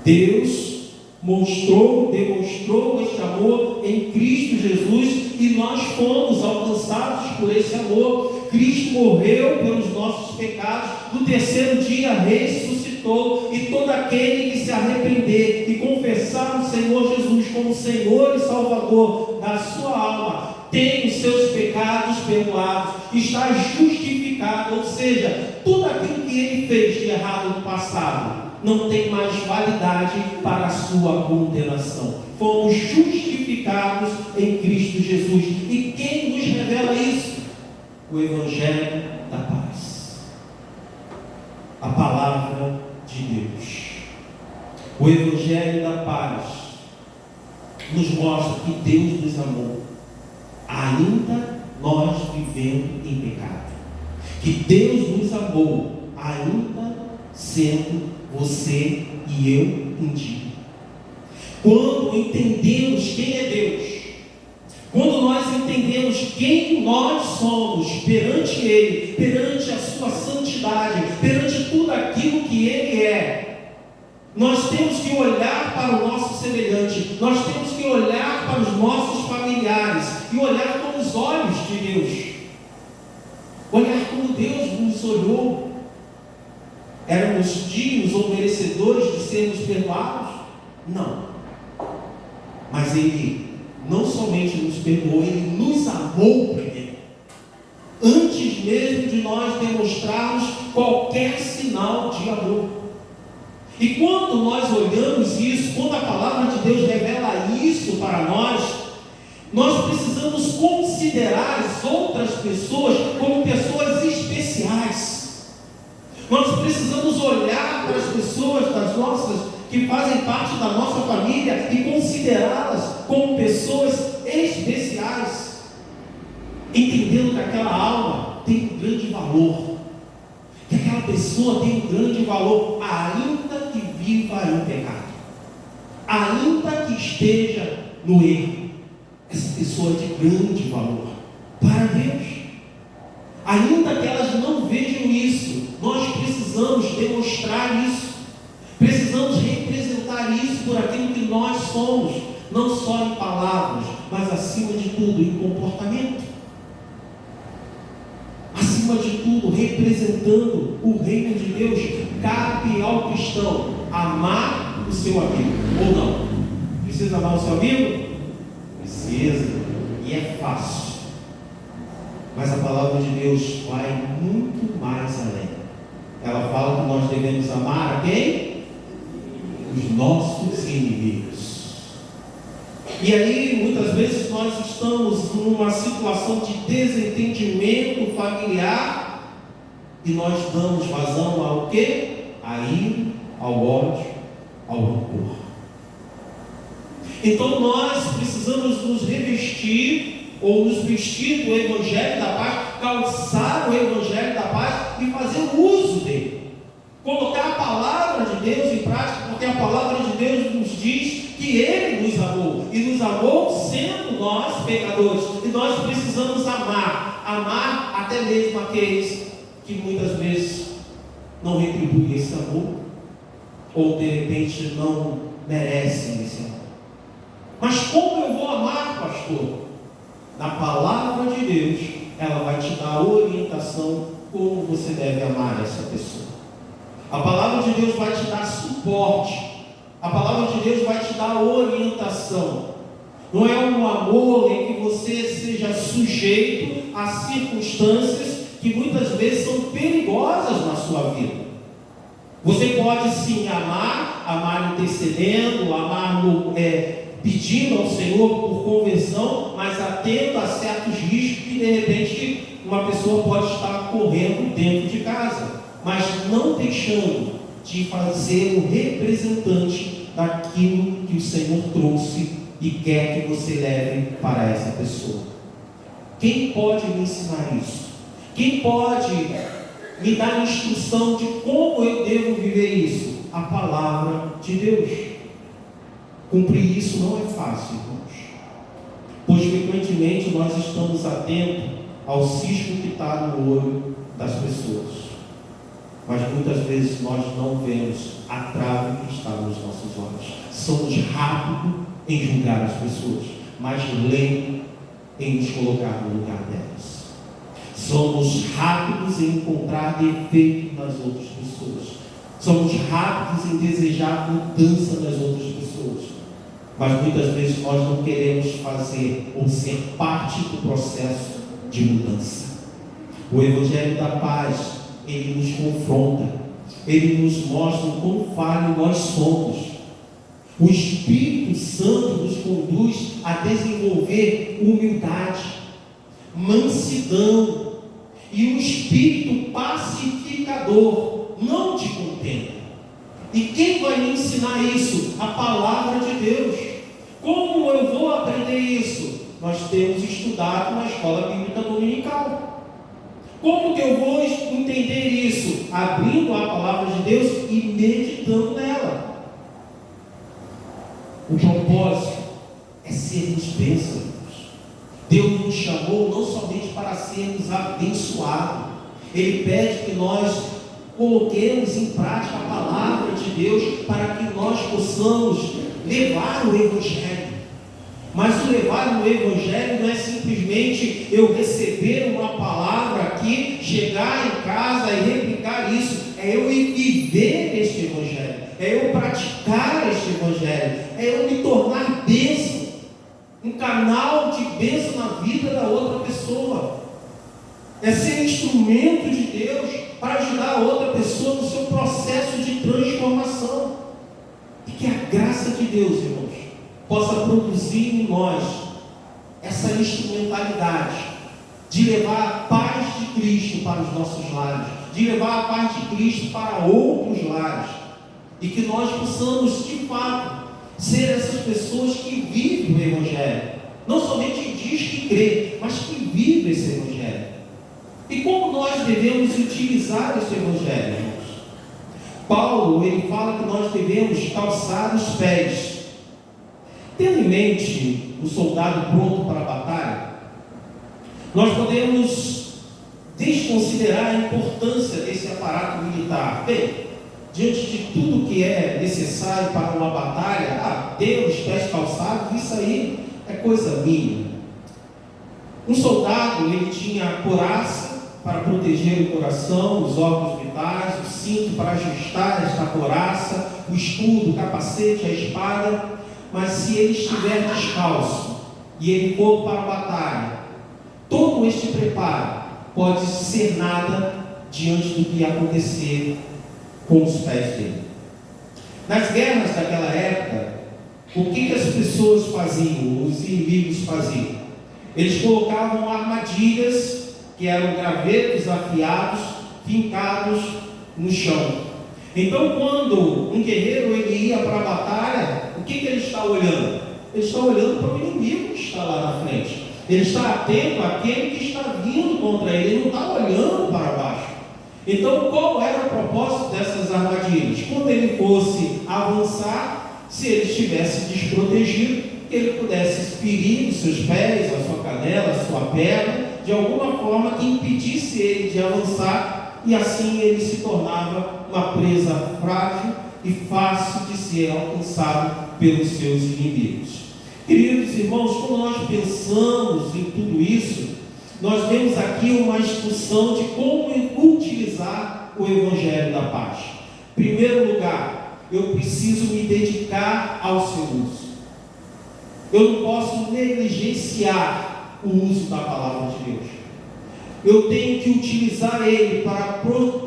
Deus demonstrou este amor em Cristo Jesus, e nós fomos alcançados por esse amor. Cristo morreu pelos nossos pecados, no terceiro dia ressuscitou, e todo aquele que se arrepender e confessar o Senhor Jesus como Senhor e Salvador da sua alma, tem os seus pecados perdoados, está justificado. Ou seja, tudo aquilo que ele fez de errado no passado não tem mais validade para a sua condenação. Fomos justificados em Cristo Jesus. E quem nos revela isso? O Evangelho da Paz, a palavra de Deus. O Evangelho da Paz nos mostra que Deus nos amou, ainda nós vivendo em pecado. Que Deus nos amou, ainda sendo você e eu indignos. Quando entendemos quem é Deus, quando nós entendemos quem nós somos perante Ele, perante a sua santidade, perante tudo aquilo que Ele é, nós temos que olhar para o nosso semelhante, nós temos que olhar para os nossos familiares e olhar com os olhos de Deus, olhar como Deus nos olhou. Éramos dignos ou merecedores de sermos perdoados? Não. Mas Ele não somente nos perdoou, Ele nos amou primeiro. Antes mesmo de nós demonstrarmos qualquer sinal sinal de amor. E quando nós olhamos isso, quando a palavra de Deus revela isso para nós precisamos considerar as outras pessoas como pessoas especiais. Nós precisamos olhar para as pessoas que fazem parte da nossa família e considerá-las como pessoas especiais, entendendo que aquela alma tem um grande valor, que aquela pessoa tem um grande valor, ainda que viva em pecado, ainda que esteja no erro. Essa pessoa é de grande valor para Deus. Ainda que elas não vejam isso, nós precisamos demonstrar isso, precisamos representar isso por aquilo que nós somos, não só em palavras, mas acima de tudo em comportamento. Acima de tudo, representando o reino de Deus, cabe ao cristão amar o seu amigo, ou não? Precisa amar o seu amigo? Precisa, e é fácil. Mas a palavra de Deus vai muito mais além. Ela fala que nós devemos amar a quem? Os nossos inimigos. E aí, muitas vezes, nós estamos numa situação de desentendimento familiar e nós damos vazão ao quê? A ira, ao ódio, ao rancor. Então nós precisamos nos revestir ou nos vestir do Evangelho da Paz, calçar o Evangelho da Paz e fazer uso dele. Colocar a palavra de Deus em prática, porque a palavra de Deus nos diz que Ele nos amou, e nos amou sendo nós pecadores, e nós precisamos amar até mesmo aqueles que muitas vezes não retribuem esse amor, ou de repente não merecem esse amor. Mas como eu vou amar, pastor? Na palavra de Deus, ela vai te dar a orientação como você deve amar essa pessoa. A palavra de Deus vai te dar suporte. A palavra de Deus vai te dar orientação. Não é um amor em que você seja sujeito a circunstâncias que muitas vezes são perigosas na sua vida. Você pode sim amar intercedendo, amar pedindo ao Senhor por conversão, mas atento a certos riscos que de repente uma pessoa pode estar correndo dentro de casa, mas não deixando de fazer o representante daquilo que o Senhor trouxe e quer que você leve para essa pessoa. Quem pode me ensinar isso? Quem pode me dar instrução de como eu devo viver isso? A palavra de Deus. Cumprir isso não é fácil, irmãos, pois frequentemente nós estamos atentos ao cisco que está no olho das pessoas, mas muitas vezes nós não vemos a trave que está nos nossos olhos. Somos rápidos em julgar as pessoas, mas lento em nos colocar no lugar delas. Somos rápidos em encontrar defeito nas outras pessoas, somos rápidos em desejar mudança nas outras pessoas, mas muitas vezes nós não queremos fazer ou ser parte do processo de mudança. O Evangelho da Paz, ele nos confronta, ele nos mostra o quão falho nós somos. O Espírito Santo nos conduz a desenvolver humildade, mansidão e um espírito pacificador, não de contenda. E quem vai me ensinar isso? A palavra de Deus. Como eu vou aprender isso? Nós temos estudado na escola bíblica dominical. Como que eu vou entender isso? Abrindo a palavra de Deus e meditando nela. O propósito é sermos bênçãos. Deus nos chamou não somente para sermos abençoados. Ele pede que nós coloquemos em prática a palavra de Deus para que nós possamos levar o Evangelho. Mas o levar o Evangelho não é simplesmente eu receber uma palavra aqui, chegar em casa e replicar isso. É eu ir viver este Evangelho, é eu praticar este Evangelho, é eu me tornar bênção, um canal de bênção na vida da outra pessoa. É ser instrumento de Deus para ajudar a outra pessoa no seu Deus, irmãos, possa produzir em nós essa instrumentalidade de levar a paz de Cristo para os nossos lares, de levar a paz de Cristo para outros lares, e que nós possamos, de fato, ser essas pessoas que vivem o Evangelho, não somente diz que crê, mas que vive esse Evangelho. E como nós devemos utilizar esse Evangelho, irmãos? Paulo, ele fala que nós devemos calçar os pés. Tendo em mente o soldado pronto para a batalha, nós podemos desconsiderar a importância desse aparato militar. Bem, diante de tudo que é necessário para uma batalha, ter os pés calçados, isso aí é coisa mínima. Um soldado, ele tinha a couraça para proteger o coração, os órgãos vitais, o cinto para ajustar esta couraça, o escudo, o capacete, a espada. Mas se ele estiver descalço e ele for para a batalha, todo este preparo pode ser nada diante do que acontecer com os pés dele. Nas guerras daquela época, o que as pessoas faziam, os inimigos faziam? Eles colocavam armadilhas, que eram gravetos afiados, fincados no chão. Então, quando um guerreiro ele ia para a batalha, o que ele está olhando? Ele está olhando para o inimigo que está lá na frente. Ele está atento àquele que está vindo contra ele. Ele não está olhando para baixo. Então, qual era o propósito dessas armadilhas? Quando ele fosse avançar, se ele estivesse desprotegido, que ele pudesse ferir os seus pés, a sua canela, a sua perna, de alguma forma que impedisse ele de avançar, e assim ele se tornava uma presa frágil e fácil de ser alcançado pelos seus inimigos. Queridos irmãos, quando nós pensamos em tudo isso, nós vemos aqui uma instrução de como utilizar o Evangelho da Paz. Em primeiro lugar, eu preciso me dedicar ao seu uso. Eu não posso negligenciar o uso da palavra de Deus. Eu tenho que utilizar ele para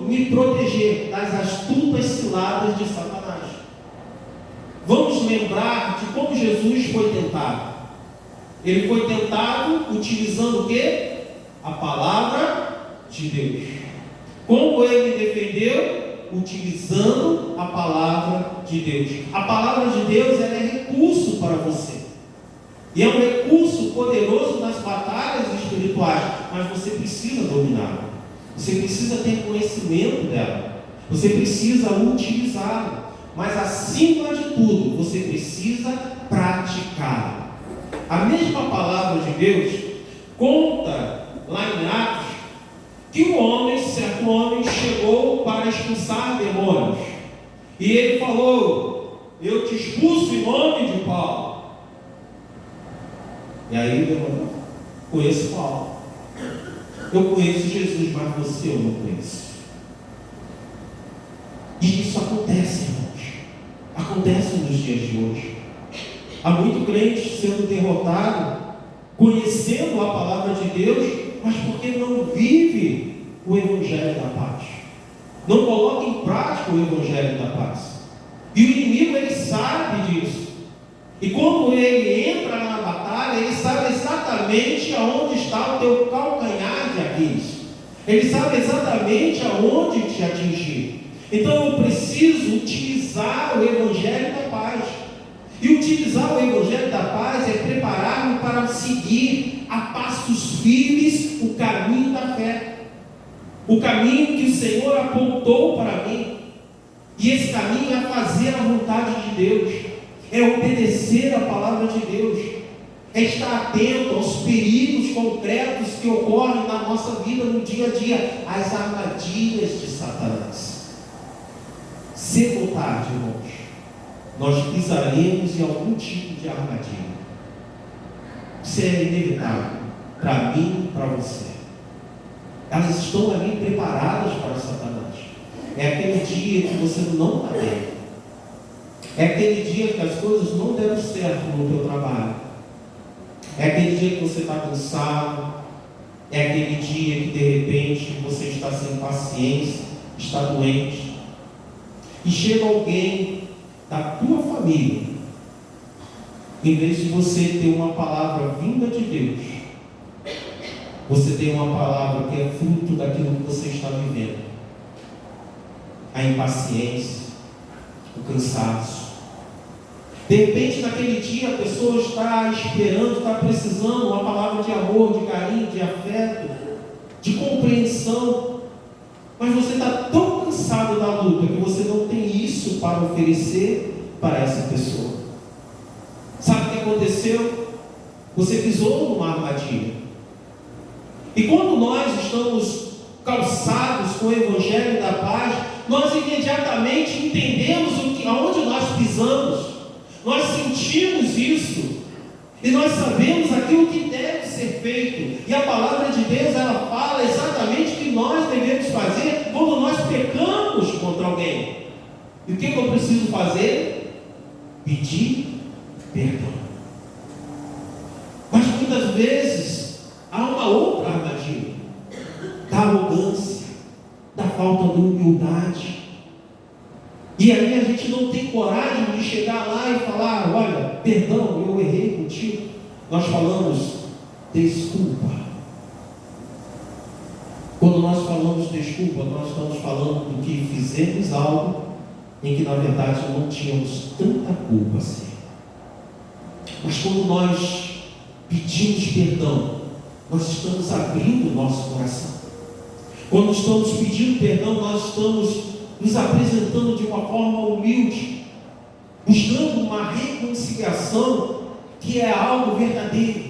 me proteger das astutas ciladas de Satanás. Vamos lembrar de como Jesus foi tentado. Ele foi tentado utilizando o quê? A palavra de Deus. Como ele defendeu? Utilizando a palavra de Deus. A palavra de Deus ela é recurso para você. E é um recurso poderoso nas batalhas espirituais, mas você precisa dominá-la. Você precisa ter conhecimento dela. Você precisa utilizá-la. Mas acima de tudo, você precisa praticá-la. A mesma palavra de Deus conta lá em Atos que certo homem chegou para expulsar demônios. E ele falou: eu te expulso em nome de Paulo. E aí o demônio: conheço Paulo, eu conheço Jesus, mas você eu não conheço. E isso acontece, irmãos. Acontece nos dias de hoje. Há muito crente sendo derrotado, conhecendo a palavra de Deus, mas porque não vive o Evangelho da Paz. Não coloca em prática o Evangelho da Paz. E o inimigo, ele sabe disso. E quando ele entra na batalha, ele sabe exatamente aonde está o teu calcanhar de Aquiles. Ele sabe exatamente aonde te atingir. Então eu preciso utilizar o Evangelho da Paz. E utilizar o Evangelho da Paz é preparar-me para seguir a passos firmes o caminho da fé. O caminho que o Senhor apontou para mim. E esse caminho é fazer a vontade de Deus. É obedecer a palavra de Deus. É estar atento aos perigos concretos que ocorrem na nossa vida no dia a dia. As armadilhas de Satanás. Cedo ou tarde, irmãos, nós pisaremos em algum tipo de armadilha. Isso é inevitável, para mim e para você. Elas estão ali preparadas para Satanás. É aquele dia que você não está bem. É aquele dia que as coisas não deram certo no teu trabalho. É aquele dia que você está cansado. É aquele dia que de repente você está sem paciência, está doente. E chega alguém da tua família em vez de você ter uma palavra vinda de Deus, você tem uma palavra que é fruto daquilo que você está vivendo. A impaciência, o cansaço. De repente, naquele dia, a pessoa está esperando, está precisando uma palavra de amor, de carinho, de afeto, de compreensão. Mas você está tão cansado da luta que você não tem isso para oferecer para essa pessoa. Sabe o que aconteceu? Você pisou numa armadilha. E quando nós estamos calçados com o Evangelho da Paz, nós imediatamente entendemos aonde nós pisamos. Nós sentimos isso. E nós sabemos aquilo que deve ser feito. E a palavra de Deus, ela fala exatamente o que nós devemos fazer quando nós pecamos contra alguém. E o que eu preciso fazer? Pedir perdão. Mas muitas vezes há uma outra armadilha, da arrogância, da falta de humildade. E aí a gente não tem coragem de chegar lá e falar: olha, perdão, eu errei contigo. Nós falamos desculpa. Quando nós falamos desculpa, nós estamos falando do que fizemos algo em que na verdade não tínhamos tanta culpa assim. Mas quando nós pedimos perdão, nós estamos abrindo o nosso coração. Quando estamos pedindo perdão, nós estamos nos apresentando de uma forma humilde, buscando uma reconciliação que é algo verdadeiro,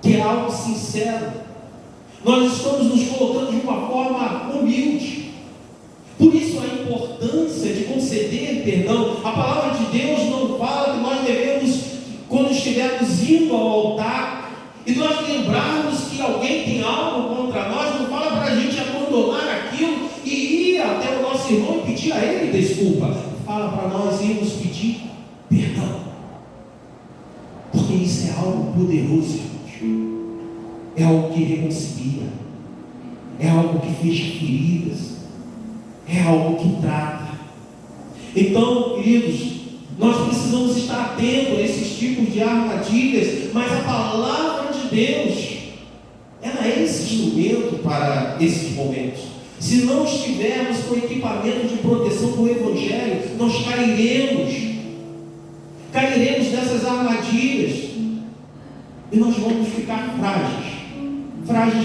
que é algo sincero. Nós estamos nos colocando de uma forma humilde. Por isso a importância de conceder perdão. A palavra de Deus não fala que nós devemos, quando estivermos indo ao altar e nós lembrarmos que alguém tem algo contra nós, não fala para a gente abandonar aquilo e ir até o nosso irmão e pedir a ele desculpa. Fala para nós irmos pedir perdão. Porque isso é algo poderoso, irmãos. É algo que reconcilia. É algo que fecha feridas. É algo que trata. Então, queridos, nós precisamos estar atentos a esses tipos de armadilhas, mas a palavra de Deus, ela é esse instrumento para esses momentos. Se não estivermos com equipamento de proteção do Evangelho, nós cairemos nessas armadilhas e nós vamos ficar frágeis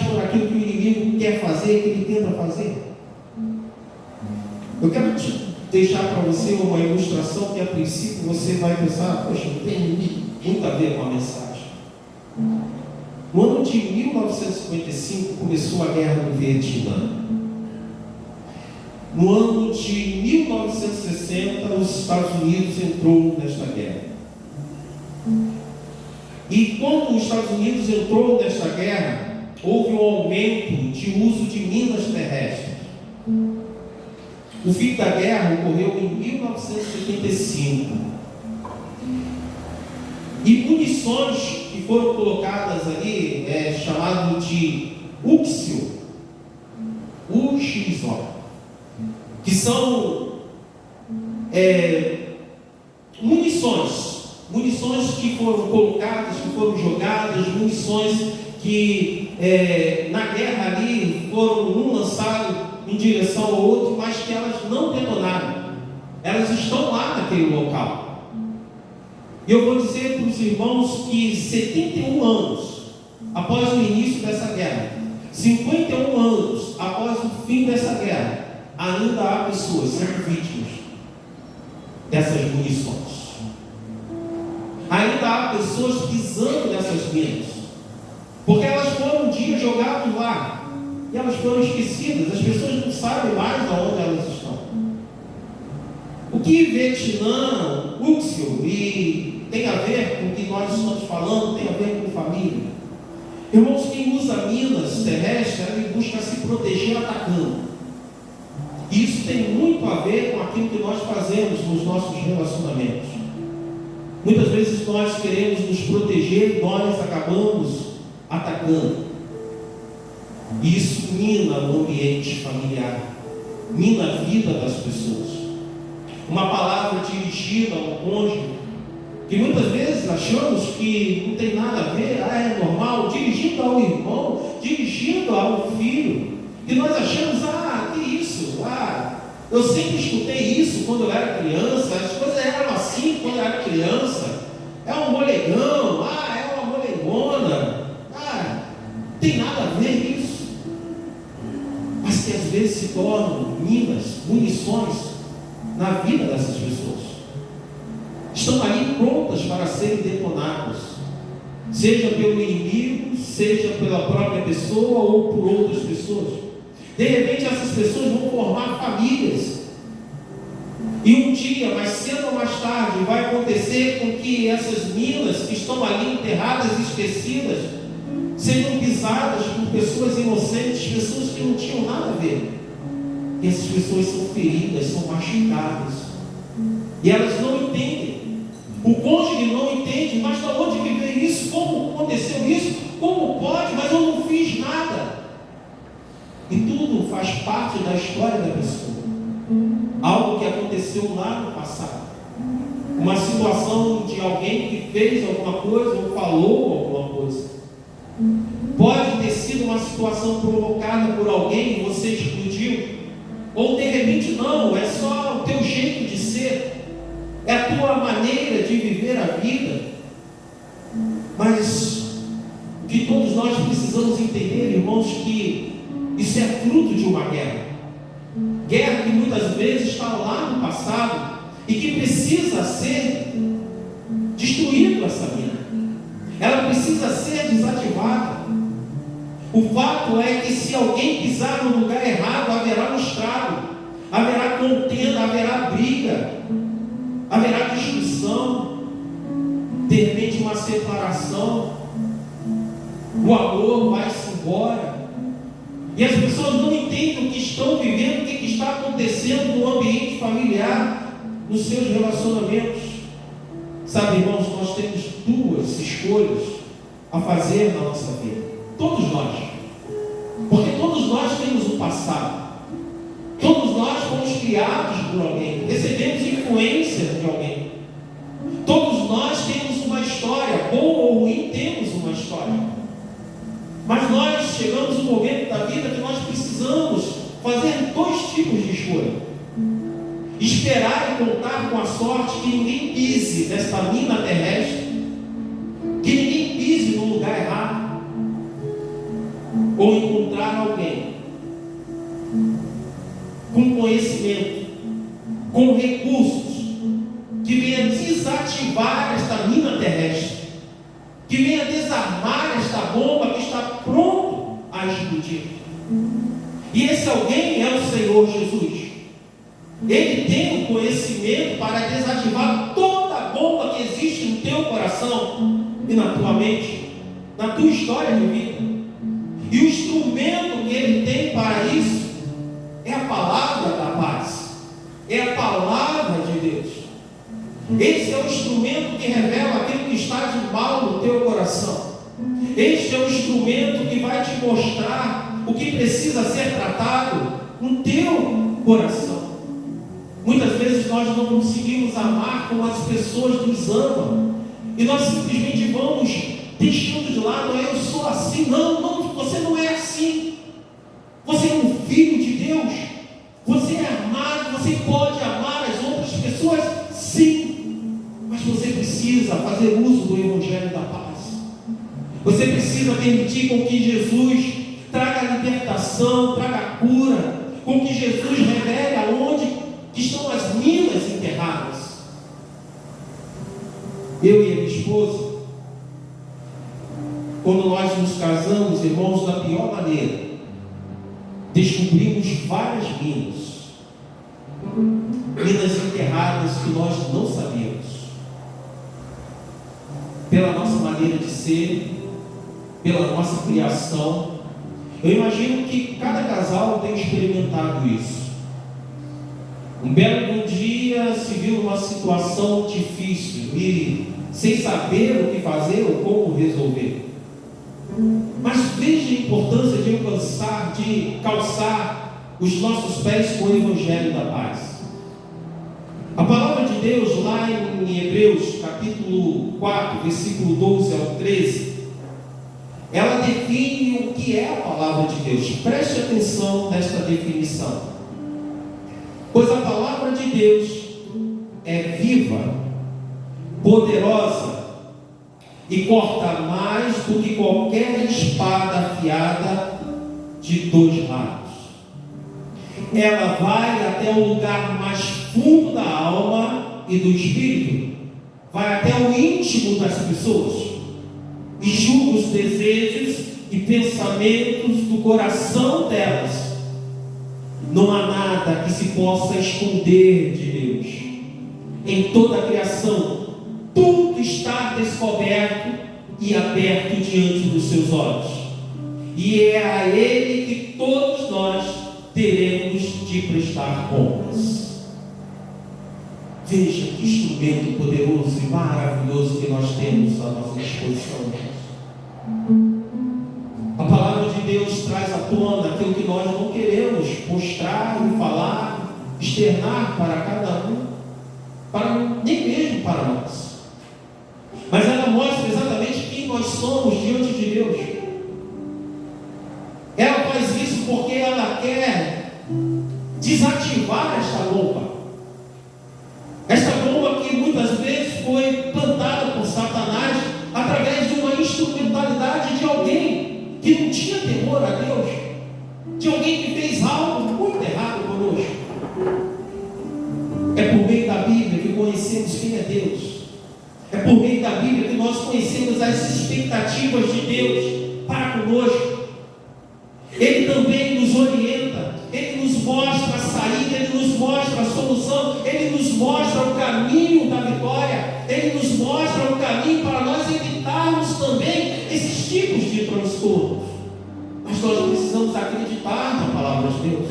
por aquilo que o inimigo quer fazer, que ele tenta fazer. Eu quero te deixar para você uma ilustração que a princípio você vai pensar: poxa, não tem muito a ver com a mensagem. No ano de 1955 começou a guerra do Vietnã. No ano de 1960 os Estados Unidos entrou nesta guerra. E quando os Estados Unidos entrou nesta guerra, houve um aumento de uso de minas terrestres. O fim da guerra ocorreu em 1975. E munições que foram colocadas ali, chamado de UXO, que são munições que foram colocadas, que foram jogadas, munições que na guerra ali foram lançadas em direção ao outro, mas que elas não detonaram. Elas estão lá naquele local. E eu vou dizer para os irmãos que 71 anos após o início dessa guerra, 51 anos após o fim dessa guerra, ainda há pessoas sendo vítimas dessas munições. Ainda há pessoas pisando nessas minas, porque elas foram um dia jogadas lá e elas foram esquecidas. As pessoas não sabem mais de onde elas estão. O que Vietnã, UXO, e tem a ver com o que nós estamos falando, tem a ver com família. Irmãos, quem usa minas terrestres, ele busca se proteger atacando. E isso tem muito a ver com aquilo que nós fazemos nos nossos relacionamentos. Muitas vezes nós queremos nos proteger e nós acabamos atacando. E isso mina o ambiente familiar, mina a vida das pessoas. Uma palavra dirigida ao cônjuge que muitas vezes achamos que não tem nada a ver, é normal, dirigindo ao irmão, dirigindo ao filho, que nós achamos, que isso, eu sempre escutei isso quando eu era criança, as coisas eram assim quando eu era criança, é um molegão, é uma molegona, não tem nada a ver isso, mas que às vezes se tornam munições na vida dessas pessoas. Estão ali prontas para serem detonadas, seja pelo inimigo, seja pela própria pessoa ou por outras pessoas. De repente essas pessoas vão formar famílias, e um dia, mais cedo ou mais tarde, vai acontecer com que essas minas que estão ali enterradas e esquecidas sejam pisadas por pessoas inocentes, pessoas que não tinham nada a ver. E essas pessoas são feridas, são machucadas, e elas não entendem. O cônjuge não entende, mas de onde que veio isso? Como aconteceu isso? Como pode? Mas eu não fiz nada. E tudo faz parte da história da pessoa. Algo que aconteceu lá no passado. Uma situação de alguém que fez alguma coisa ou falou alguma coisa. Pode ter sido uma situação provocada por alguém e você explodiu. Ou de repente não, é só o teu jeito de ser. É a tua maneira de viver a vida. Mas o que todos nós precisamos entender, irmãos, que isso é fruto de uma guerra. Guerra que muitas vezes está lá no passado e que precisa ser destruída essa mina. Ela precisa ser desativada. O fato é que se alguém pisar no lugar errado, haverá um estrago, haverá contenda, haverá briga, haverá destruição, de repente uma separação, o amor vai-se embora, e as pessoas não entendem o que estão vivendo, o que está acontecendo no ambiente familiar, nos seus relacionamentos. Sabe, irmãos, nós temos duas escolhas a fazer na nossa vida, todos nós, porque todos nós temos um passado. Todos nós fomos criados por alguém, recebemos influência de alguém. Todos nós temos uma história, boa ou ruim, temos uma história. Mas nós chegamos no momento da vida que nós precisamos fazer dois tipos de escolha: esperar e contar com a sorte que ninguém pise nesta mina terrestre, que ninguém pise no lugar errado, ou encontrar alguém com conhecimento, com recursos, que venha desativar esta mina terrestre, que venha desarmar esta bomba que está pronto a explodir. E esse alguém é o Senhor Jesus. Ele tem o conhecimento para desativar toda a bomba que existe no teu coração e na tua mente, na tua história de vida. E o instrumento que ele tem para isso é a palavra da paz, é a palavra de Deus. Esse é o instrumento que revela aquilo que está de mal no teu coração. Este é o instrumento que vai te mostrar o que precisa ser tratado no teu coração. Muitas vezes nós não conseguimos amar como as pessoas nos amam, e nós simplesmente vamos deixando de lado: eu sou assim. Não, você não é assim. Você é um filho de Deus, você é amado, você pode amar as outras pessoas, sim, mas você precisa fazer uso do Evangelho da Paz. Você precisa permitir com que Jesus traga libertação, traga cura, com que Jesus revele aonde estão as minas enterradas. Eu e a minha esposa, quando nós nos casamos, irmãos, da pior maneira, descobrimos várias minas enterradas que nós não sabíamos, pela nossa maneira de ser, pela nossa criação. Eu imagino que cada casal tem experimentado isso. Um belo dia se viu numa situação difícil e sem saber o que fazer ou como resolver. Mas veja a importância de calçar os nossos pés com o Evangelho da Paz. A palavra de Deus, lá em Hebreus, capítulo 4, versículo 12 ao 13, ela define o que é a palavra de Deus. Preste atenção nesta definição. Pois a palavra de Deus é viva, poderosa e corta mais do que qualquer espada afiada de 2 lados. Ela vai até o lugar mais fundo da alma e do espírito, vai até o íntimo das pessoas e julga os desejos e pensamentos do coração delas. Não há nada que se possa esconder de Deus. Em toda a criação, tudo está descoberto e aberto diante dos seus olhos. E é a Ele que todos nós teremos de prestar contas. Veja que instrumento poderoso e maravilhoso que nós temos à nossa disposição. A palavra de Deus traz à tona aquilo que nós não queremos mostrar e falar, externar para cada um, nem mesmo para nós. Mas ela mostra exatamente quem nós somos diante de Deus. Ela faz isso porque ela quer desativar esta bomba. Esta bomba que muitas vezes foi plantada por Satanás através de uma instrumentalidade de alguém que não tinha temor a Deus, de alguém que fez algo muito errado conosco. É por meio da Bíblia que conhecemos quem é Deus. É por meio da Bíblia que nós conhecemos as expectativas de Deus para conosco. Ele também nos orienta, Ele nos mostra a saída, Ele nos mostra a solução, Ele nos mostra o caminho da vitória, Ele nos mostra o caminho para nós evitarmos também esses tipos de transtornos. Mas nós precisamos acreditar na palavra de Deus.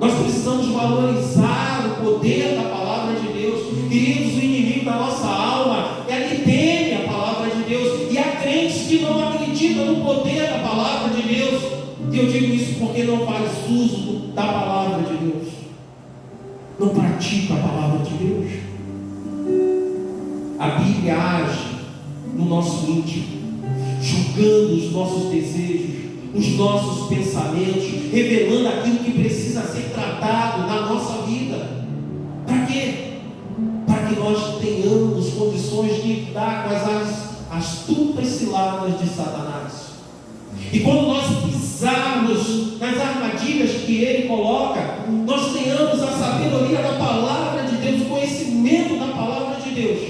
Nós precisamos valorizar o poder da palavra de Deus. Queridos, o inimigo da nossa alma é que teme a palavra de Deus, e há crentes que não acreditam no poder da palavra de Deus. E eu digo isso porque não faz uso da palavra de Deus, não pratica a palavra de Deus. A Bíblia age no nosso íntimo, julgando os nossos desejos, os nossos pensamentos, revelando aquilo que precisa ser tratado na nossa vida. Para quê? Para que nós tenhamos condições de lidar com as astutas ciladas de Satanás. E quando nós pisarmos nas armadilhas que ele coloca, nós tenhamos a sabedoria da palavra de Deus, o conhecimento da palavra de Deus,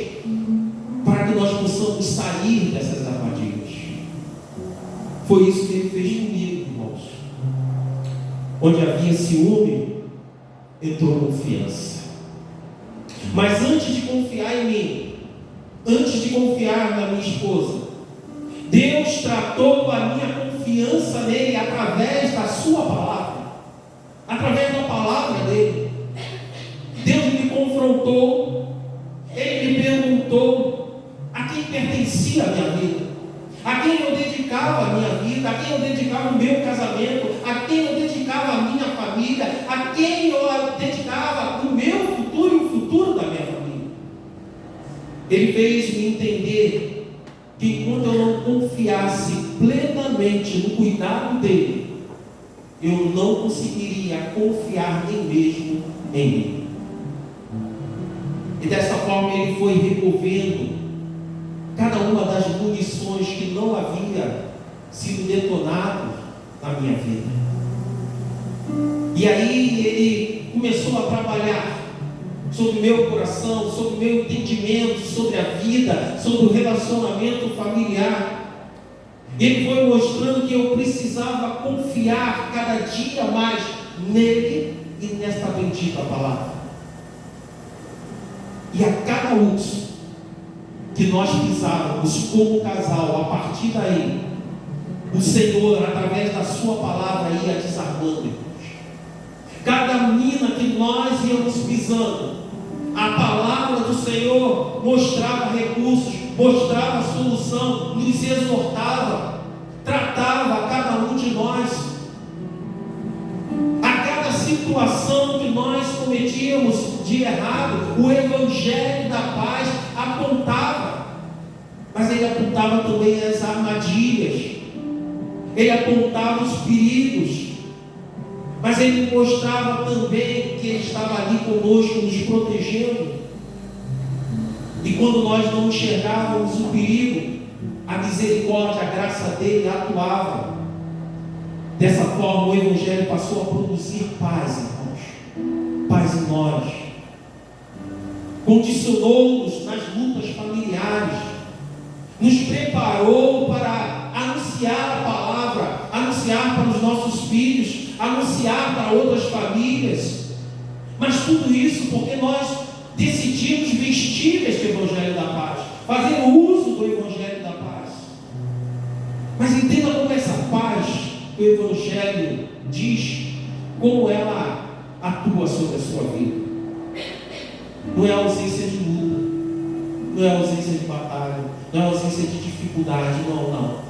para que nós possamos sair dessas armadilhas. Foi isso que ele fez comigo, irmãos. Onde havia ciúme, entrou confiança. Mas antes de confiar em mim, antes de confiar na minha esposa, Deus tratou a minha confiança nele através da sua palavra, através da palavra dele. Deus me confrontou, ele me perguntou a quem pertencia a minha vida, a quem eu dedicava a minha vida, a quem eu dedicava o meu casamento, a quem eu dedicava a minha família, a quem eu dedicava o meu futuro e o futuro da minha família. Ele fez me entender que enquanto eu não confiasse plenamente no cuidado dele, eu não conseguiria confiar nem mesmo em mim. E dessa forma ele foi removendo cada uma das munições que não havia sido detonado na minha vida. E aí ele começou a trabalhar sobre o meu coração, sobre o meu entendimento, sobre a vida, sobre o relacionamento familiar. Ele foi mostrando que eu precisava confiar cada dia mais nele e nesta bendita palavra. E a cada uso que nós pisávamos como casal, a partir daí, o Senhor, através da sua palavra, ia desarmando. Cada mina que nós íamos pisando, a palavra do Senhor mostrava recursos, mostrava solução, nos exortava, tratava a cada um de nós. A cada situação que nós cometíamos de errado, o Evangelho da Paz apontava. Mas ele apontava também as armadilhas, ele apontava os perigos, mas ele mostrava também que ele estava ali conosco, nos protegendo. E quando nós não enxergávamos o perigo, a misericórdia, a graça dele atuava. Dessa forma, o Evangelho passou a produzir paz, irmãos, paz em nós. Condicionou-nos nas lutas familiares, nos preparou para anunciar a palavra, anunciar para os nossos filhos, anunciar para outras famílias. Mas tudo isso porque nós decidimos vestir este Evangelho da Paz, fazer uso do Evangelho da Paz. Mas entenda como essa paz que o Evangelho diz, como ela atua sobre a sua vida. Não é ausência de luta, não é ausência de batalha, não é ausência de dificuldade, não.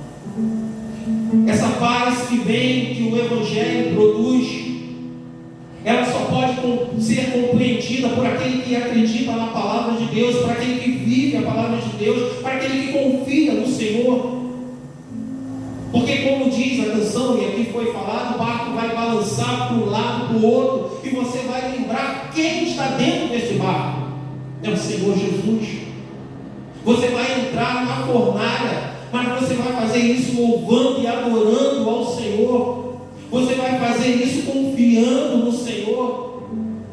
Essa paz que vem, que o Evangelho produz, ela só pode ser compreendida por aquele que acredita na palavra de Deus, para aquele que vive a palavra de Deus, para aquele que confia no Senhor. Porque como diz a canção, e aqui foi falado, o barco vai balançar para um lado, para o outro, e você vai lembrar quem está dentro desse barco. É o Senhor Jesus. Você vai entrar na fornalha, mas você vai fazer isso louvando e adorando ao Senhor. Você vai fazer isso confiando no Senhor.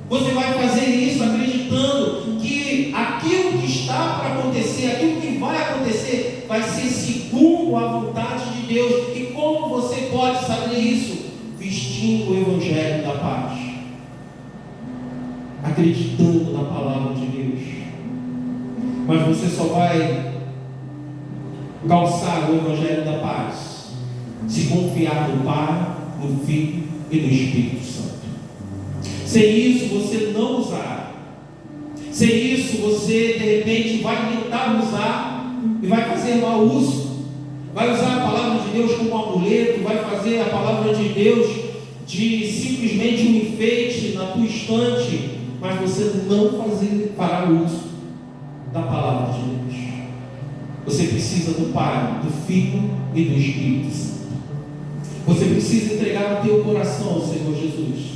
Você vai fazer isso acreditando que aquilo que está para acontecer, aquilo que vai acontecer, vai ser segundo a vontade de Deus. E como você pode saber isso? Vestindo o Evangelho da Paz, acreditando na palavra de Deus. Mas você só vai calçar o Evangelho da Paz se confiar no Pai, no Filho e no Espírito Santo. Sem isso você não usar. Sem isso você de repente vai tentar usar e vai fazer mau uso. Vai usar a palavra de Deus como um amuleto, vai fazer a palavra de Deus de simplesmente um enfeite na tua estante, mas você não fará uso da palavra de Deus. Você precisa do Pai, do Filho e do Espírito Santo. Você precisa entregar o teu coração ao Senhor Jesus.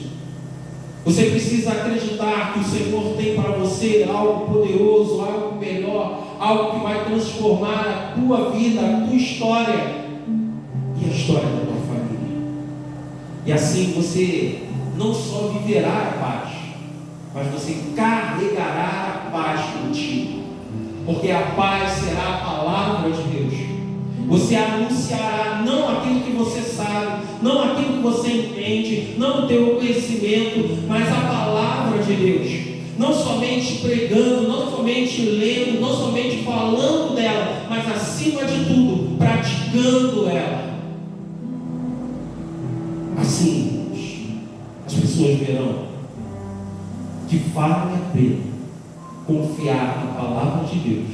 Você precisa acreditar que o Senhor tem para você algo poderoso, algo melhor, algo que vai transformar a tua vida, a tua história e a história da tua família. E assim você não só viverá a paz, mas você carregará a paz contigo. Porque a paz será a palavra de Deus. Você anunciará não aquilo que você sabe, não aquilo que você entende, não o teu conhecimento, mas a palavra de Deus. Não somente pregando, não somente lendo, não somente falando dela, mas acima de tudo, praticando ela. Assim, as pessoas verão que vale a pena confiar na palavra de Deus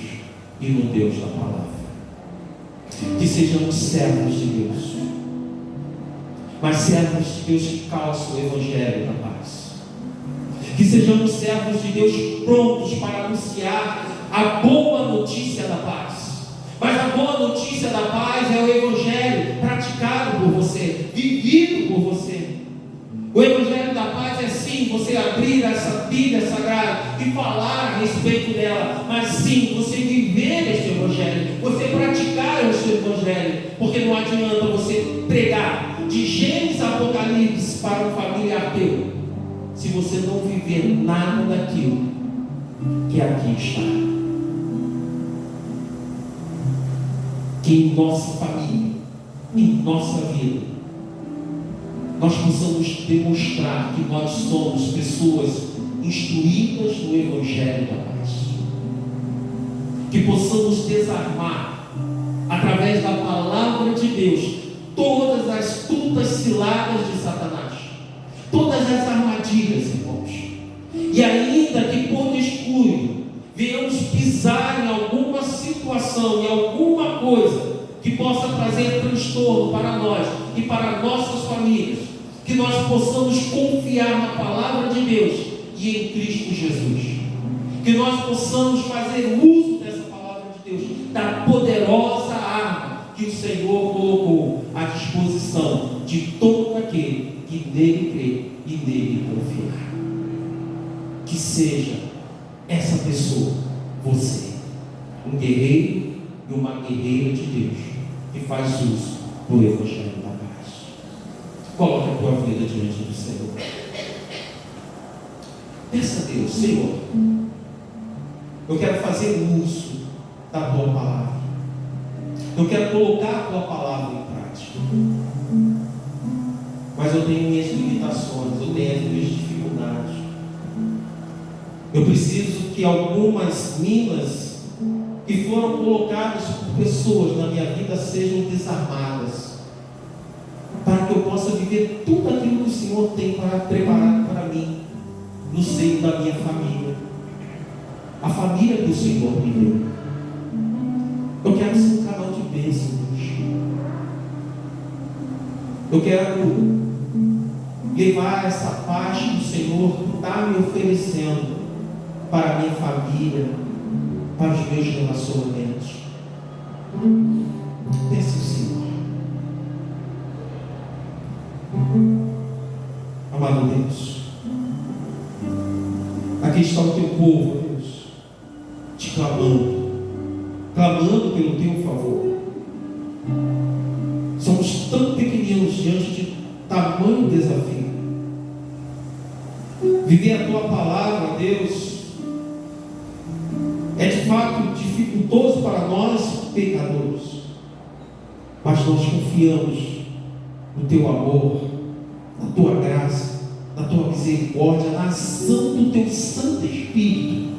e no Deus da palavra. Que sejamos servos de Deus, mas servos de Deus que calçam o Evangelho da Paz. Que sejamos servos de Deus prontos para anunciar a boa notícia da paz. Mas a boa notícia da paz é o Evangelho praticado por você, vivido por você. O Evangelho da Paz é sim você abrir essa Bíblia Sagrada e falar a respeito dela, mas sim você viver este Evangelho, você praticar este Evangelho, porque não adianta você pregar de Gênesis a Apocalipse para um familiar teu, se você não viver nada daquilo que aqui está. Que em nossa família, em nossa vida, nós possamos demonstrar que nós somos pessoas instruídas no Evangelho da Paz. Que possamos desarmar, através da palavra de Deus, todas as astutas ciladas de Satanás, todas as armadilhas, irmãos. E ainda que por descuido venhamos pisar em alguma situação, em alguma coisa que possa trazer transtorno para nós e para nossas famílias, que nós possamos confiar na e em Cristo Jesus. Que nós possamos fazer uso dessa palavra de Deus, da poderosa arma que o Senhor colocou à disposição de todo aquele que nele crê e nele confiar. Que seja essa pessoa, você, um guerreiro e uma guerreira de Deus, que faz uso do Evangelho da Paz. Coloque a tua vida diante do Senhor. Peça a Deus: Senhor, eu quero fazer uso da tua palavra. Eu quero colocar a tua palavra em prática. Mas eu tenho minhas limitações, eu tenho as minhas dificuldades. Eu preciso que algumas minas que foram colocadas por pessoas na minha vida sejam desarmadas, para que eu possa viver tudo aquilo que o Senhor tem preparado para mim, no seio da minha família, a família que o Senhor me deu. Eu quero ser um canal de bênção, Deus. Eu quero levar essa paz que o Senhor está me oferecendo para a minha família, para os meus relacionamentos. Peça ao Senhor. Amado Deus, aqui está o teu povo, Deus, te clamando pelo teu favor. Somos tão pequeninos diante de tamanho desafio. Viver a tua palavra, Deus, é de fato dificultoso para nós, pecadores, mas nós confiamos no teu amor, na tua graça, na tua misericórdia, na ação do teu Santo Espírito,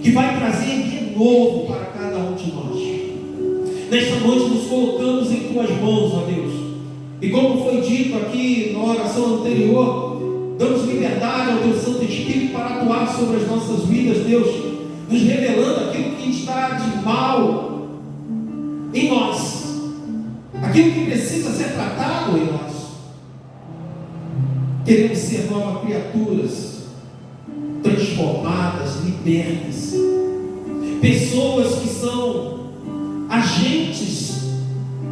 que vai trazer de novo para cada um de nós. Nesta noite nos colocamos em tuas mãos, ó Deus, e como foi dito aqui na oração anterior, damos liberdade ao teu Santo Espírito para atuar sobre as nossas vidas, Deus, nos revelando aquilo que está de mal em nós, aquilo que precisa ser tratado em nós. Queremos ser novas criaturas, transformadas, libertas, pessoas que são agentes,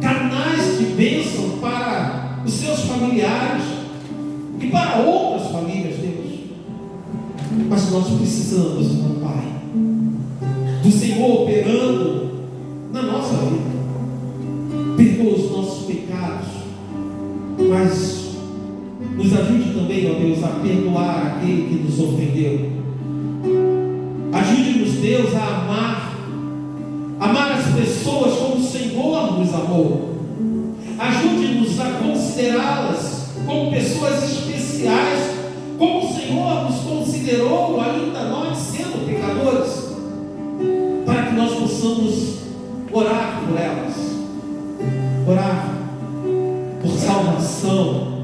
canais de bênção para os seus familiares e para outras famílias, Deus. Mas nós precisamos, meu Pai, do Senhor operando na nossa vida. Perdoa os nossos pecados, mas nos ajude também, ó Deus, a perdoar aquele que nos ofendeu. Ajude-nos, Deus, a amar as pessoas como o Senhor nos amou. Ajude-nos a considerá-las como pessoas especiais, como o Senhor nos considerou, ainda nós sendo pecadores, para que nós possamos orar por elas, orar por salvação,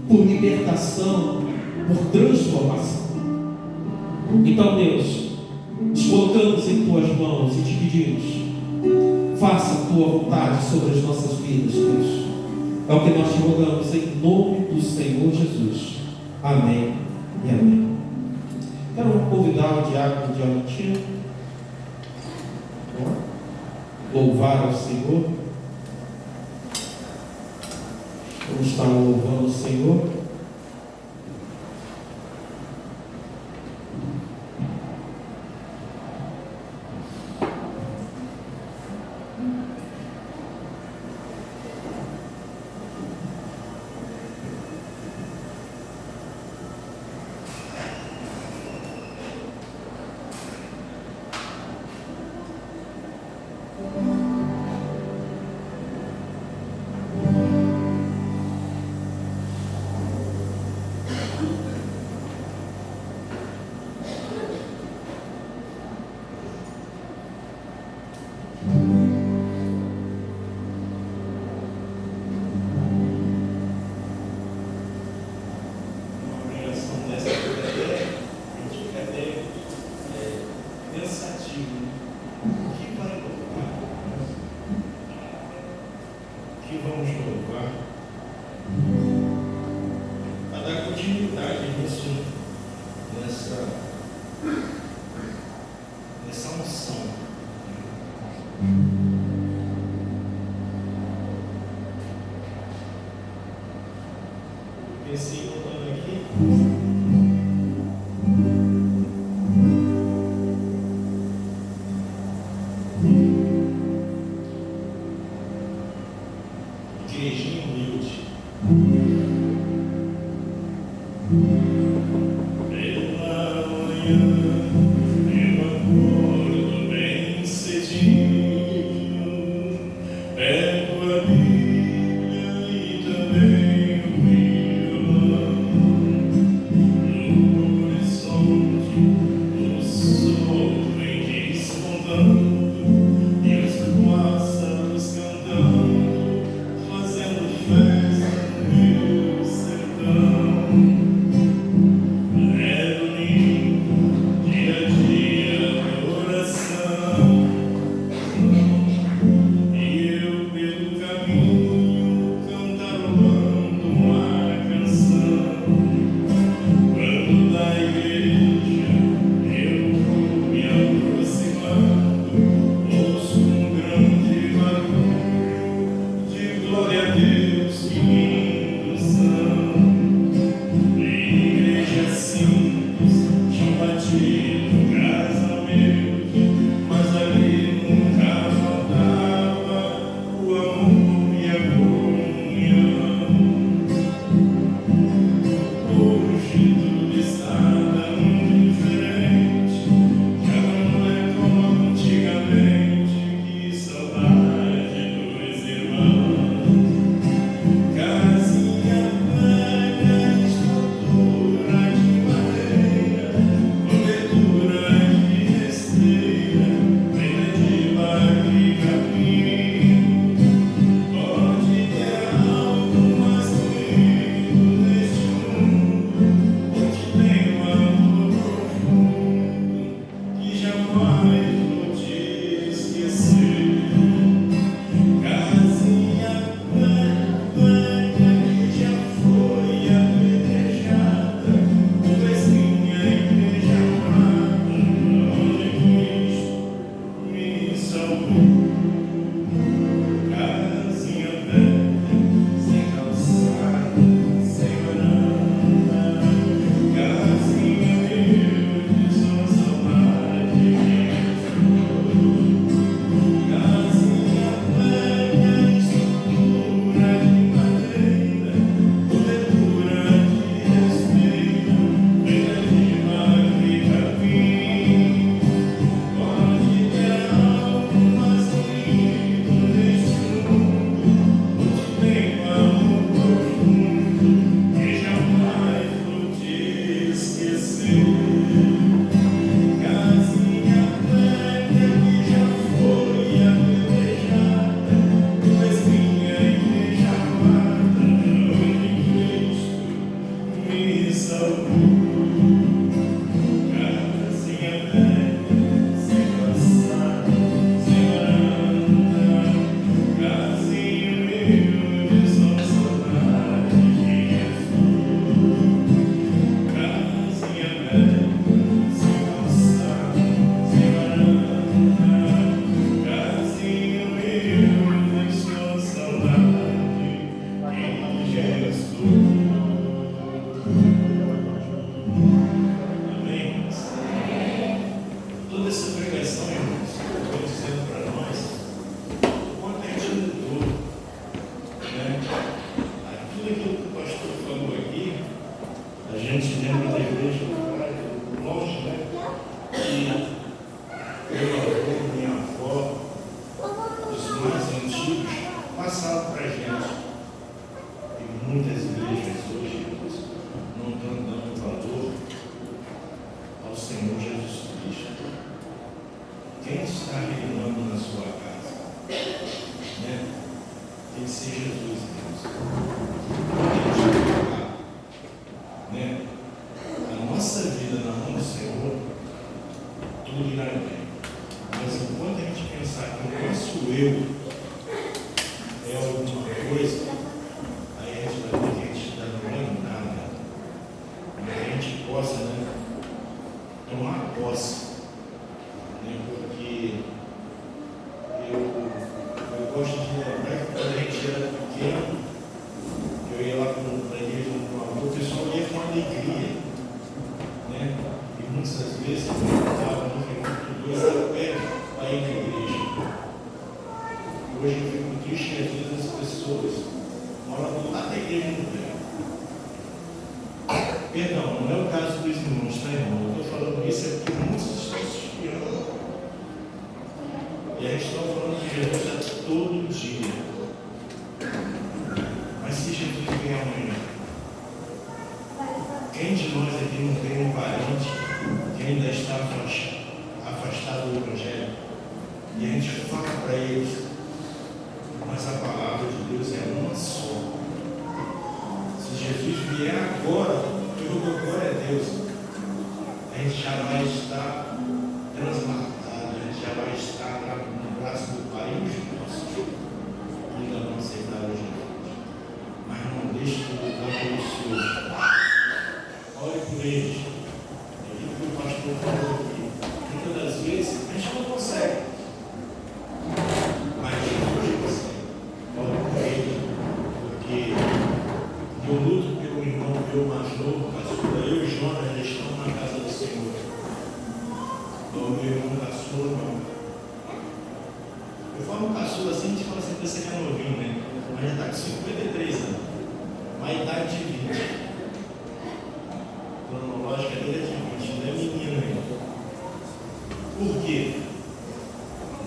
por libertação, por transformação. Então, Deus, nos colocamos em tuas mãos e te pedimos: faça a tua vontade sobre as nossas vidas, Deus. É o que nós te rogamos em nome do Senhor Jesus. Amém e amém. Quero convidar o diácono Diamantino louvar ao Senhor. Vamos estar louvando o Senhor. Pensei voltando aqui. Igrejinha humilde. Pela manhã eu acordo bem cedinho, pego a Bíblia e também o violão. No horizonte o sol vem despontando e os pássaros cantando, fazendo festa no meu sertão. É domingo, dia a dia de oração, e eu pelo caminho cantarolando uma canção. Quando da igreja eu vou me aproximando, ouço um grande barulho de glória a Deus, que lindos são. Igreja simples, chão batido, casa humilde, mas ali nunca faltava o amor e a comunhão. Hoje tudo está tão diferente, já não é como antigamente, que saudade dos irmãos. Casinha velha, estrutura de madeira, cobertura de esteira, feita de barro e capim. Pode ter algo mais bonito neste mundo, onde tem um amor profundo que jamais vou te esquecer. Casinha velha que já foi apedrejada, vizinha igreja amada, onde Cristo me salvou. Casinha velha, sem calçada, sem varanda, casinha humilde, só saudade que restou. Casinha velha, estrutura de madeira, cobertura de esteira, feita de barro e capim. Pode ter algo mais bonito neste mundo, onde tem um amor profundo que jamais vou te esquecer. Casinha velha que já foi apedrejada, vizinha igreja amada, onde Cristo me salvou. Casinha velha, sem calçada, sem varanda, casinha humilde, só saudade que restou. Casinha velha, sem calçada, sem varanda, casinha humilde, só saudade que restou. Amém? Toda essa pregação, irmãos, eu estou dizendo para nós, o quanto a gente mudou, né? Tudo aquilo que o pastor falou aqui, a gente lembra da igreja longe, né? E meu avô, minha avó, os mais antigos, passaram para a gente. E muitas igrejas hoje, irmãos, não estão dando valor ao Senhor Jesus Cristo. Quem está reinando na sua casa? Né? Tem que ser Jesus, irmãos. Tem que colocar, né? A nossa vida na mão do Senhor, tudo irá bem. Mas enquanto a gente pensar que o nosso eu é alguma coisa, aí a gente vai ver que a gente ainda não é nada. Mas a gente possa, né, tomar posse, né, porque eu muitas vezes estava muito dois a pé para ir na igreja. Hoje eu fico triste que às vezes as pessoas moram lá na igreja no pé. Perdão, não é o caso dos irmãos, tá, irmão? Eu estou falando isso é porque muitos estão se espiando. E a gente está falando de Jesus todo dia. Mas se Jesus vier amanhã, quem de nós aqui não tem um parente que ainda está afastado do Evangelho? E a gente fala para eles, mas a palavra de Deus é uma só. Se Jesus vier agora, eu dou glória a Deus, a gente já vai estar transmatado, a gente já vai estar no braço do Pai e os nossos ainda não aceitaram Jesus. Mas não deixe de lutar pelos seus. Ore por eles. É aquilo que o pastor falou aqui. Muitas das vezes a gente não consegue. Mas Jesus consegue. Ore por eles. Porque eu luto pelo irmão meu mais novo, caçula. Eu e Jonas já estamos na casa do Senhor. O meu irmão caçula, não. Eu falo caçula assim, a gente fala assim, pensa que é novinho, né? Mas já está com 53 anos. Uma idade de 20. Cronológica dele é de 20, não é menino ainda. Por quê?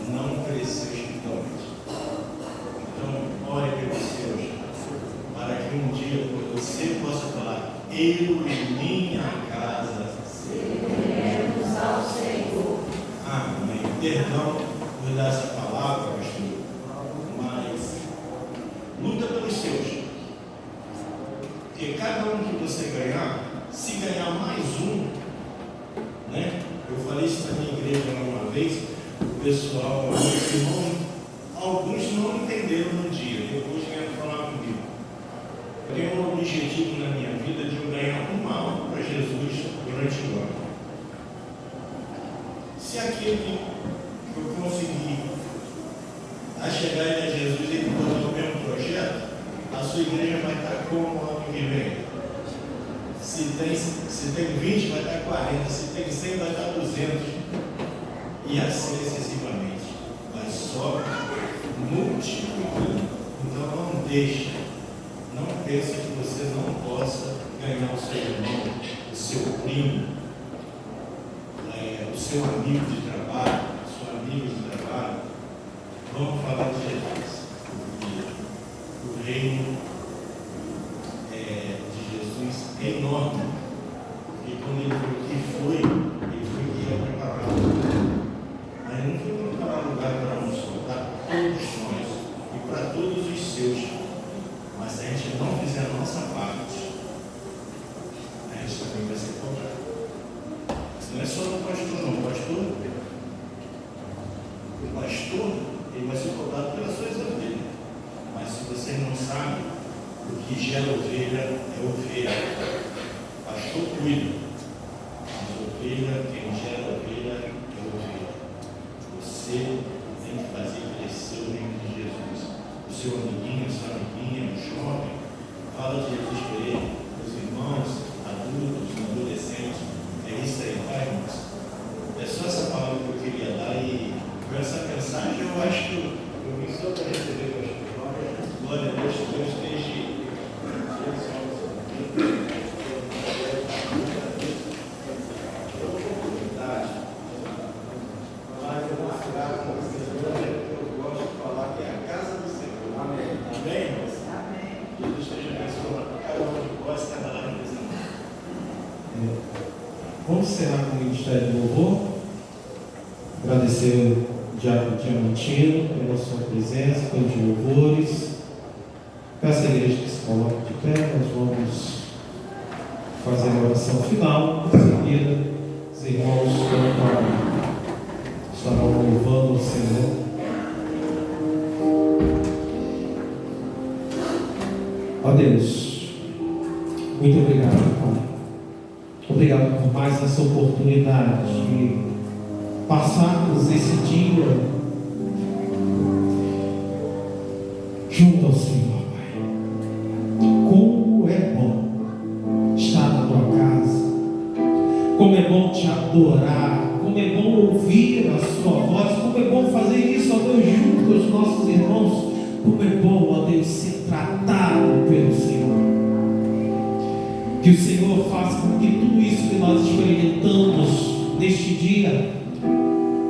Não cresceu espiritualmente. Então, ore pelos seus, para que um dia você possa falar, eu e minha casa serviremos ao Senhor. Amém. Perdão por dar essa palavra, pastor, mas luta pelos seus. Porque cada um que você ganhar, se ganhar mais um, né? Eu falei isso na minha igreja uma vez, o pessoal, alguns não entenderam no dia, depois vieram falar comigo. Eu tenho um objetivo na minha vida de eu ganhar uma alma para Jesus durante o ano. Se aquele que eu conseguir a chegar a Jesus e botar o mesmo projeto, a sua igreja vai estar como ano que vem. Se tem 20, vai estar 40. Se tem 100, vai estar 200. E assim excessivamente. Vai só multiplicando. Então não deixe. Não pense que você não possa ganhar o seu irmão, o seu primo, o seu amigo de trabalho, sua amiga de trabalho. Vamos falar de Jesus. O reino de Jesus é enorme. E quando ele foi o que foi que ia preparar o lugar. Mas não foi preparar lugar para um só, para todos nós e para todos os seus. Mas se a gente não fizer a nossa parte, a gente também vai ser cobrado. Não é só o pastor, não. O pastor, ele vai ser cobrado pelas suas ovelhas. Mas se você não sabe, o que gera ovelha é ovelha. Pastor cuida. Mas ovelha, quem gera ovelha é ovelha. Você tem que fazer crescer o reino de Jesus. O seu amiguinho, a sua amiguinha, o jovem, fala de Jesus para ele, os irmãos, adultos, adolescentes. É isso aí, tá, irmãos? É só essa palavra que eu queria dar e com essa mensagem eu acho que eu vim só para receber o pastor. Glória a Deus, que Deus esteja. Mas eu vou ficar com vocês hoje, eu gosto de falar que é a casa do Senhor. Amém. Amém, irmãos? Amém. Jesus esteja abençoando cada um de vós, cada lá no Vamos encerrar com o Ministério do Louvor. Agradecer o Diácono Diamantino pela sua presença, pelos louvores. Peço à igreja que se coloque de pé. Nós vamos fazer a oração final. Em seguida, os irmãos estarão louvando o Senhor. Ó Deus, muito obrigado, Pai. Obrigado por mais essa oportunidade de passarmos esse dia junto ao Senhor, Pai. Como é bom estar na tua casa. Como é bom te adorar, como é bom ouvir a sua voz, como é bom fazer isso, ó Deus, junto com os nossos irmãos, como é bom, ó Deus, ser tratado pelo Senhor. Que o Senhor faça com que tudo isso que nós experimentamos neste dia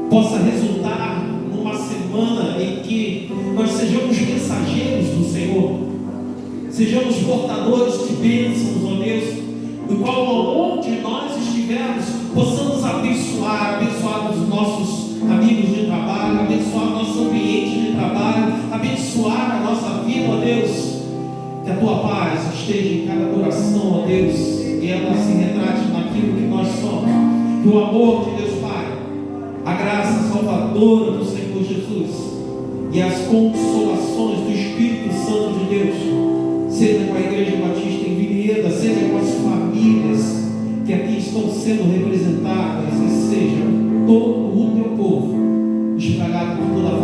possa resultar numa semana em que nós sejamos mensageiros do Senhor, sejamos portadores de bênçãos, ó Deus, no qual onde nós estivermos, possamos abençoar os nossos amigos de trabalho, abençoar o nosso ambiente de trabalho, abençoar a nossa vida, ó Deus. Que a tua paz esteja em cada coração, ó Deus, e ela se retrate naquilo que nós somos. Que o amor de Deus Pai, a graça salvadora do Senhor Jesus e as consolações do Espírito Santo de Deus seja com a Igreja Batista em Vinhedo, seja com as famílias que aqui estão sendo representadas, e seja todo o teu povo espalhado por toda a